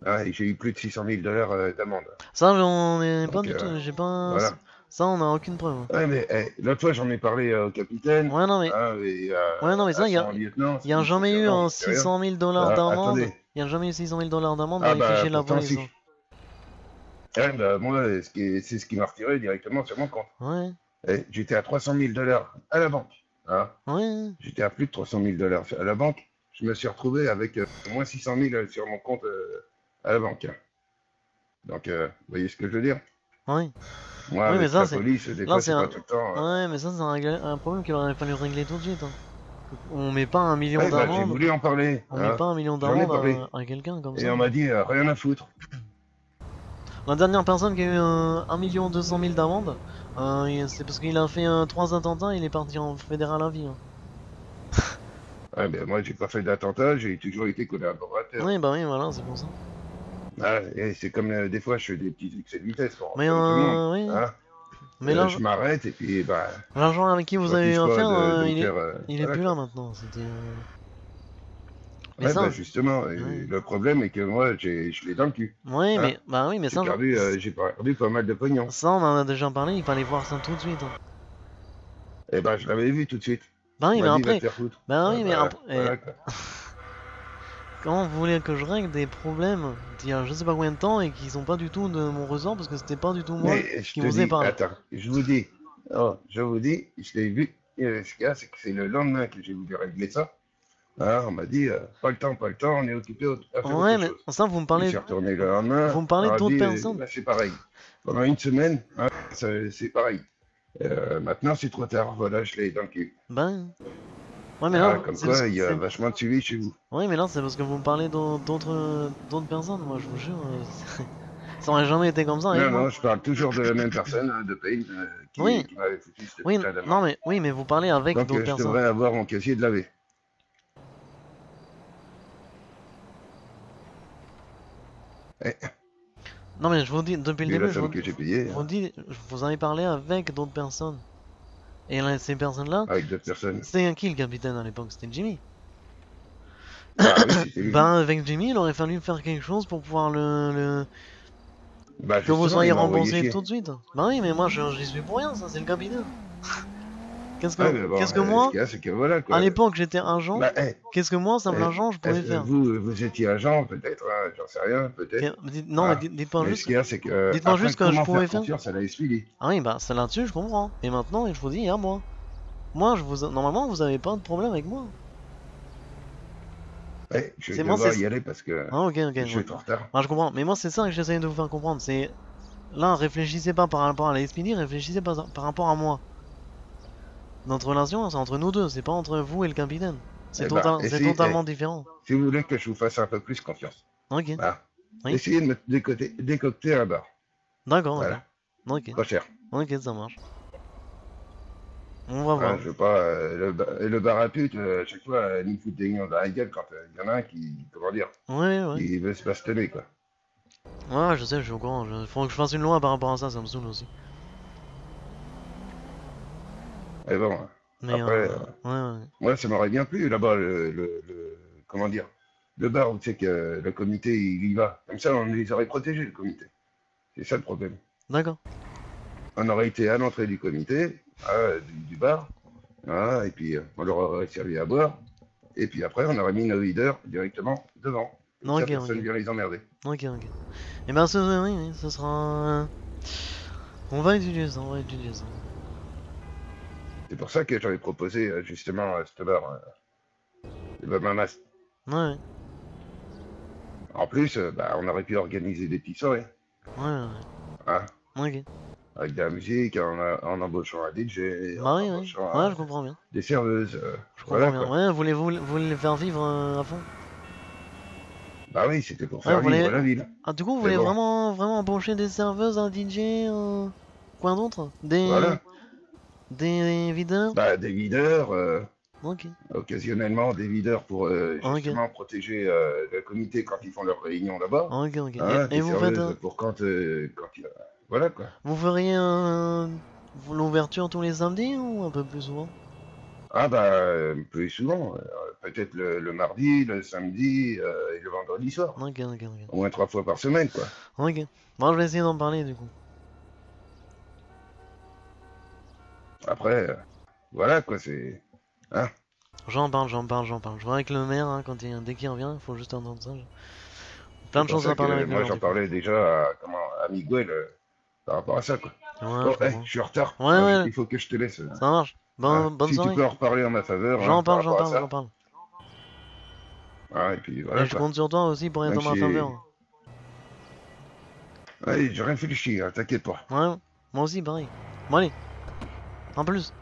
[SPEAKER 2] Ah, et j'ai eu plus de 600 000 d'amende.
[SPEAKER 1] Ça, on est pas
[SPEAKER 2] Donc
[SPEAKER 1] du tout... J'ai pas...
[SPEAKER 2] voilà.
[SPEAKER 1] Ça, on a aucune preuve.
[SPEAKER 2] Ouais, mais l'autre fois j'en ai parlé au capitaine
[SPEAKER 1] Ouais, non, mais...
[SPEAKER 2] hein, et
[SPEAKER 1] Ouais, non, mais
[SPEAKER 2] à
[SPEAKER 1] ça,
[SPEAKER 2] son lieutenant,
[SPEAKER 1] y a
[SPEAKER 2] son
[SPEAKER 1] jamais eu
[SPEAKER 2] sergent,
[SPEAKER 1] un
[SPEAKER 2] j'en sais rien.
[SPEAKER 1] 600 000 dollars d'amende.
[SPEAKER 2] Attendez.
[SPEAKER 1] Y a jamais eu 600 000 dollars d'amende dans
[SPEAKER 2] Ah
[SPEAKER 1] les fichiers
[SPEAKER 2] bah
[SPEAKER 1] de la
[SPEAKER 2] pourtant
[SPEAKER 1] police.
[SPEAKER 2] si.
[SPEAKER 1] Hein.
[SPEAKER 2] Ouais, bah, moi, c'est ce qui m'a retiré directement sur mon compte.
[SPEAKER 1] Ouais,
[SPEAKER 2] J'étais à 300 000 dollars à la banque. Hein.
[SPEAKER 1] ouais.
[SPEAKER 2] J'étais à plus de 300 000 dollars à la banque. Je me suis retrouvé avec moins 600 000 sur mon compte à la banque. Donc, vous voyez ce que je veux dire?
[SPEAKER 1] Ouais.
[SPEAKER 2] Moi,
[SPEAKER 1] Oui, mais
[SPEAKER 2] avec
[SPEAKER 1] ça,
[SPEAKER 2] la
[SPEAKER 1] c'est...
[SPEAKER 2] police, des
[SPEAKER 1] Là,
[SPEAKER 2] fois,
[SPEAKER 1] c'est
[SPEAKER 2] c'est pas
[SPEAKER 1] un...
[SPEAKER 2] tout le temps.
[SPEAKER 1] Ouais, mais ça, c'est un problème qu'il aurait fallu régler tout de suite. Hein. On met pas un million
[SPEAKER 2] Ouais, bah, j'ai
[SPEAKER 1] d'amende.
[SPEAKER 2] voulu en parler.
[SPEAKER 1] On met
[SPEAKER 2] Hein.
[SPEAKER 1] pas un million
[SPEAKER 2] J'en ai
[SPEAKER 1] d'amende
[SPEAKER 2] parlé.
[SPEAKER 1] à quelqu'un comme
[SPEAKER 2] Et
[SPEAKER 1] ça.
[SPEAKER 2] on m'a dit rien à foutre.
[SPEAKER 1] La dernière personne qui a eu 1 million 200 000 d'amende, c'est parce qu'il a fait 3 attentats, il est parti en fédéral à vie. Hein.
[SPEAKER 2] Ouais, ben, moi, j'ai pas fait d'attentat, j'ai toujours été collaborateur.
[SPEAKER 1] Oui, bah oui, voilà, c'est pour ça.
[SPEAKER 2] Ah, et c'est comme des fois, je fais des petits excès de vitesse,
[SPEAKER 1] Mais
[SPEAKER 2] comme tout le monde.
[SPEAKER 1] oui.
[SPEAKER 2] Hein.
[SPEAKER 1] Mais
[SPEAKER 2] Je m'arrête et puis, bah,
[SPEAKER 1] l'agent avec qui
[SPEAKER 2] je
[SPEAKER 1] vous avez eu
[SPEAKER 2] refuse pas
[SPEAKER 1] affaire,
[SPEAKER 2] de me faire.
[SPEAKER 1] il est
[SPEAKER 2] Voilà,
[SPEAKER 1] plus là
[SPEAKER 2] quoi.
[SPEAKER 1] maintenant. C'était. Mais
[SPEAKER 2] Ouais, bah,
[SPEAKER 1] ça.
[SPEAKER 2] justement,
[SPEAKER 1] Ouais.
[SPEAKER 2] le problème est que moi, je l'ai dans le cul.
[SPEAKER 1] Oui,
[SPEAKER 2] Hein.
[SPEAKER 1] mais bah oui, mais ça,
[SPEAKER 2] J'ai perdu pas mal de pognon.
[SPEAKER 1] ça, on en a déjà parlé. Il fallait voir ça tout de suite. Hein.
[SPEAKER 2] Et ben, je l'avais vu tout de suite.
[SPEAKER 1] Bah
[SPEAKER 2] On
[SPEAKER 1] oui,
[SPEAKER 2] m'a
[SPEAKER 1] mais
[SPEAKER 2] dit, va te
[SPEAKER 1] après.
[SPEAKER 2] faire foutre.
[SPEAKER 1] Bah
[SPEAKER 2] Ah,
[SPEAKER 1] oui, mais
[SPEAKER 2] bah,
[SPEAKER 1] après.
[SPEAKER 2] voilà, quoi.
[SPEAKER 1] Comment vous voulez que je règle des problèmes d'il y a je sais pas combien de temps et qui sont pas du tout de mon ressort parce que c'était pas du tout moi
[SPEAKER 2] Mais je
[SPEAKER 1] qui
[SPEAKER 2] te
[SPEAKER 1] vous ai
[SPEAKER 2] dis,
[SPEAKER 1] parlé.
[SPEAKER 2] attends, je vous dis, je l'ai vu. Ce qu'il y a, c'est que c'est le lendemain que j'ai voulu régler ça. Hein, on m'a dit, pas le temps, on est occupé à faire
[SPEAKER 1] Ouais,
[SPEAKER 2] autre
[SPEAKER 1] mais
[SPEAKER 2] chose.
[SPEAKER 1] ça,
[SPEAKER 2] Je suis retourné le lendemain,
[SPEAKER 1] vous me
[SPEAKER 2] on
[SPEAKER 1] parlez
[SPEAKER 2] m'a
[SPEAKER 1] d'autres
[SPEAKER 2] dit,
[SPEAKER 1] personnes.
[SPEAKER 2] bah, c'est pareil. Pendant une semaine, hein, c'est pareil. Maintenant, c'est trop tard, voilà, je l'ai dans le cul.
[SPEAKER 1] Ben. Ouais, mais
[SPEAKER 2] Ah,
[SPEAKER 1] là,
[SPEAKER 2] comme
[SPEAKER 1] c'est parce
[SPEAKER 2] quoi,
[SPEAKER 1] que
[SPEAKER 2] il y a vachement de suivi chez vous.
[SPEAKER 1] ouais, mais là, c'est parce que vous me parlez d'autres personnes. Moi, je vous jure, ça aurait jamais été comme ça avec
[SPEAKER 2] Non,
[SPEAKER 1] moi.
[SPEAKER 2] non, je parle toujours de la même personne, hein, de Payne,
[SPEAKER 1] Oui,
[SPEAKER 2] qui m'avait foutu cette
[SPEAKER 1] oui,
[SPEAKER 2] putain
[SPEAKER 1] non,
[SPEAKER 2] d'amende.
[SPEAKER 1] mais oui, mais vous parlez avec
[SPEAKER 2] Donc,
[SPEAKER 1] d'autres
[SPEAKER 2] je
[SPEAKER 1] personnes.
[SPEAKER 2] devrais avoir mon casier de laver. Eh,
[SPEAKER 1] Non, mais je vous dis depuis le
[SPEAKER 2] vu la
[SPEAKER 1] début,
[SPEAKER 2] somme que j'ai payée,
[SPEAKER 1] je vous dis, vous avez parlé avec d'autres personnes. Et là, ces personnes-là,
[SPEAKER 2] avec d'autres personnes.
[SPEAKER 1] c'était qui le capitaine à l'époque? C'était Jimmy.
[SPEAKER 2] Bah oui, c'était lui.
[SPEAKER 1] Ben, avec Jimmy, il aurait fallu faire quelque chose pour pouvoir
[SPEAKER 2] Bah
[SPEAKER 1] que vous
[SPEAKER 2] justement,
[SPEAKER 1] soyez
[SPEAKER 2] il m'a envoyé
[SPEAKER 1] remboursé
[SPEAKER 2] chier.
[SPEAKER 1] tout de suite. Ben oui, mais moi, j'y suis pour rien, ça, c'est le capitaine.
[SPEAKER 2] Ouais, mais bon,
[SPEAKER 1] Qu'est-ce que
[SPEAKER 2] ce
[SPEAKER 1] moi,
[SPEAKER 2] qu'il y a, c'est que voilà,
[SPEAKER 1] à
[SPEAKER 2] quoi.
[SPEAKER 1] l'époque, j'étais agent.
[SPEAKER 2] Bah,
[SPEAKER 1] Qu'est-ce que moi, simple agent, je pouvais faire?
[SPEAKER 2] vous étiez agent, peut-être, hein, j'en sais rien, peut-être.
[SPEAKER 1] Non, mais
[SPEAKER 2] Ah.
[SPEAKER 1] dites-moi
[SPEAKER 2] Mais ce
[SPEAKER 1] juste,
[SPEAKER 2] qu'il y a, c'est que
[SPEAKER 1] dites-moi
[SPEAKER 2] après,
[SPEAKER 1] juste que je
[SPEAKER 2] comment
[SPEAKER 1] pouvais
[SPEAKER 2] faire
[SPEAKER 1] faire.
[SPEAKER 2] confiance à la SPD?
[SPEAKER 1] Ah oui, bah, c'est là-dessus, je comprends. Et maintenant, je vous dis, à moi. Moi, normalement, vous avez pas de problème avec moi.
[SPEAKER 2] Ouais, je vais
[SPEAKER 1] C'est moi,
[SPEAKER 2] devoir y aller parce que
[SPEAKER 1] Ah, ok,
[SPEAKER 2] je
[SPEAKER 1] ouais.
[SPEAKER 2] suis en retard.
[SPEAKER 1] Ah, je comprends. Mais moi, c'est ça que j'essaie de vous faire comprendre. C'est. Là, réfléchissez pas par rapport à la SPD, réfléchissez par rapport à moi. Notre relation, c'est entre nous deux, c'est pas entre vous et le capitaine. C'est
[SPEAKER 2] Eh ben,
[SPEAKER 1] totalement différent.
[SPEAKER 2] si vous voulez que je vous fasse un peu plus confiance,
[SPEAKER 1] Ok,
[SPEAKER 2] voilà.
[SPEAKER 1] Oui.
[SPEAKER 2] Essayez de me décocter un bar.
[SPEAKER 1] d'accord,
[SPEAKER 2] Voilà.
[SPEAKER 1] ok,
[SPEAKER 2] Pas cher.
[SPEAKER 1] ok, ça marche. On va
[SPEAKER 2] Hein,
[SPEAKER 1] voir.
[SPEAKER 2] je veux pas le bar à pute, à chaque fois, il me fout des gants dans la gueule quand il y en a un comment dire,
[SPEAKER 1] Ouais, ouais.
[SPEAKER 2] qui veut se bastonner, quoi.
[SPEAKER 1] Ouais, je sais, je suis au courant. Faut que je fasse une loi par rapport à ça, ça me saoule aussi.
[SPEAKER 2] Mais bon,
[SPEAKER 1] Mais
[SPEAKER 2] après,
[SPEAKER 1] ouais.
[SPEAKER 2] moi, ça m'aurait bien plu, là-bas, comment dire, le bar où tu sais que le comité, il y va. Comme ça, on les aurait protégés, le comité. C'est ça le problème.
[SPEAKER 1] D'accord.
[SPEAKER 2] On aurait été à l'entrée du comité, du bar, voilà, et puis on leur aurait servi à boire, Et puis après, on aurait mis nos leaders directement devant. Comme ça,
[SPEAKER 1] Ok,
[SPEAKER 2] personne
[SPEAKER 1] ok.
[SPEAKER 2] vient les emmerder.
[SPEAKER 1] Ok, ok. Et ben, oui, oui, ce sera. On va étudier ça, on va étudier ça.
[SPEAKER 2] C'est pour ça que j'avais proposé justement à ce bar, le Bamamas.
[SPEAKER 1] Ouais, ouais,
[SPEAKER 2] En plus, bah, on aurait pu organiser des petites soirées.
[SPEAKER 1] ouais,
[SPEAKER 2] Hein,
[SPEAKER 1] ouais. Ok.
[SPEAKER 2] avec de la musique, en embauchant un DJ,
[SPEAKER 1] Bah
[SPEAKER 2] en
[SPEAKER 1] oui, oui.
[SPEAKER 2] embauchant
[SPEAKER 1] Ouais, je comprends bien.
[SPEAKER 2] des serveuses.
[SPEAKER 1] Je comprends
[SPEAKER 2] Voilà
[SPEAKER 1] bien.
[SPEAKER 2] quoi.
[SPEAKER 1] Ouais, voulez les faire vivre à fond?
[SPEAKER 2] Bah oui, c'était pour
[SPEAKER 1] Ouais,
[SPEAKER 2] faire
[SPEAKER 1] vous
[SPEAKER 2] vivre
[SPEAKER 1] voulez.
[SPEAKER 2] la ville.
[SPEAKER 1] Ah, du coup, vous
[SPEAKER 2] Mais
[SPEAKER 1] voulez
[SPEAKER 2] bon,
[SPEAKER 1] vraiment embaucher des serveuses, un DJ, quoi d'autre? Des.
[SPEAKER 2] voilà.
[SPEAKER 1] Des videurs?
[SPEAKER 2] Bah, des videurs,
[SPEAKER 1] Ok.
[SPEAKER 2] occasionnellement des videurs pour
[SPEAKER 1] Ok.
[SPEAKER 2] justement protéger le comité quand ils font leurs réunions là-bas.
[SPEAKER 1] Ok, ok.
[SPEAKER 2] Hein,
[SPEAKER 1] Et
[SPEAKER 2] des
[SPEAKER 1] vous faites.
[SPEAKER 2] serveuses pour quand il y a... Voilà quoi.
[SPEAKER 1] Vous feriez l'ouverture tous les samedis ou un peu plus souvent?
[SPEAKER 2] Ah bah, plus souvent. Peut-être le mardi, le samedi et le vendredi soir.
[SPEAKER 1] Ok, ok, ok.
[SPEAKER 2] Au moins 3 fois par semaine, quoi.
[SPEAKER 1] Ok. Bon, je vais essayer d'en parler du coup.
[SPEAKER 2] Après, voilà quoi, c'est... Hein,
[SPEAKER 1] J'en parle. Je vois avec le maire hein, dès qu'il revient, il faut juste entendre ça. Plein
[SPEAKER 2] c'est
[SPEAKER 1] de
[SPEAKER 2] pour
[SPEAKER 1] choses
[SPEAKER 2] ça
[SPEAKER 1] à parler
[SPEAKER 2] que
[SPEAKER 1] avec le
[SPEAKER 2] moi
[SPEAKER 1] maire
[SPEAKER 2] j'en
[SPEAKER 1] du coup.
[SPEAKER 2] parlais déjà à Miguel par rapport à ça, quoi.
[SPEAKER 1] Ouais,
[SPEAKER 2] Bon,
[SPEAKER 1] je
[SPEAKER 2] hey,
[SPEAKER 1] comprends.
[SPEAKER 2] je suis en retard.
[SPEAKER 1] Ouais, ouais,
[SPEAKER 2] Il faut que je te laisse.
[SPEAKER 1] ça marche.
[SPEAKER 2] Hein.
[SPEAKER 1] Bonne
[SPEAKER 2] Si tu
[SPEAKER 1] soirée.
[SPEAKER 2] peux en reparler en ma faveur hein,
[SPEAKER 1] J'en
[SPEAKER 2] par
[SPEAKER 1] parle, j'en
[SPEAKER 2] rapport à
[SPEAKER 1] parle, j'en
[SPEAKER 2] ça.
[SPEAKER 1] parle.
[SPEAKER 2] Ah, et puis
[SPEAKER 1] Et
[SPEAKER 2] voilà
[SPEAKER 1] je
[SPEAKER 2] quoi.
[SPEAKER 1] compte sur toi aussi pour être
[SPEAKER 2] Même
[SPEAKER 1] en ma
[SPEAKER 2] si...
[SPEAKER 1] faveur.
[SPEAKER 2] Ouais, j'ai réfléchi, hein, t'inquiète pas.
[SPEAKER 1] Ouais, moi aussi, pareil. Bon, allez, en plus.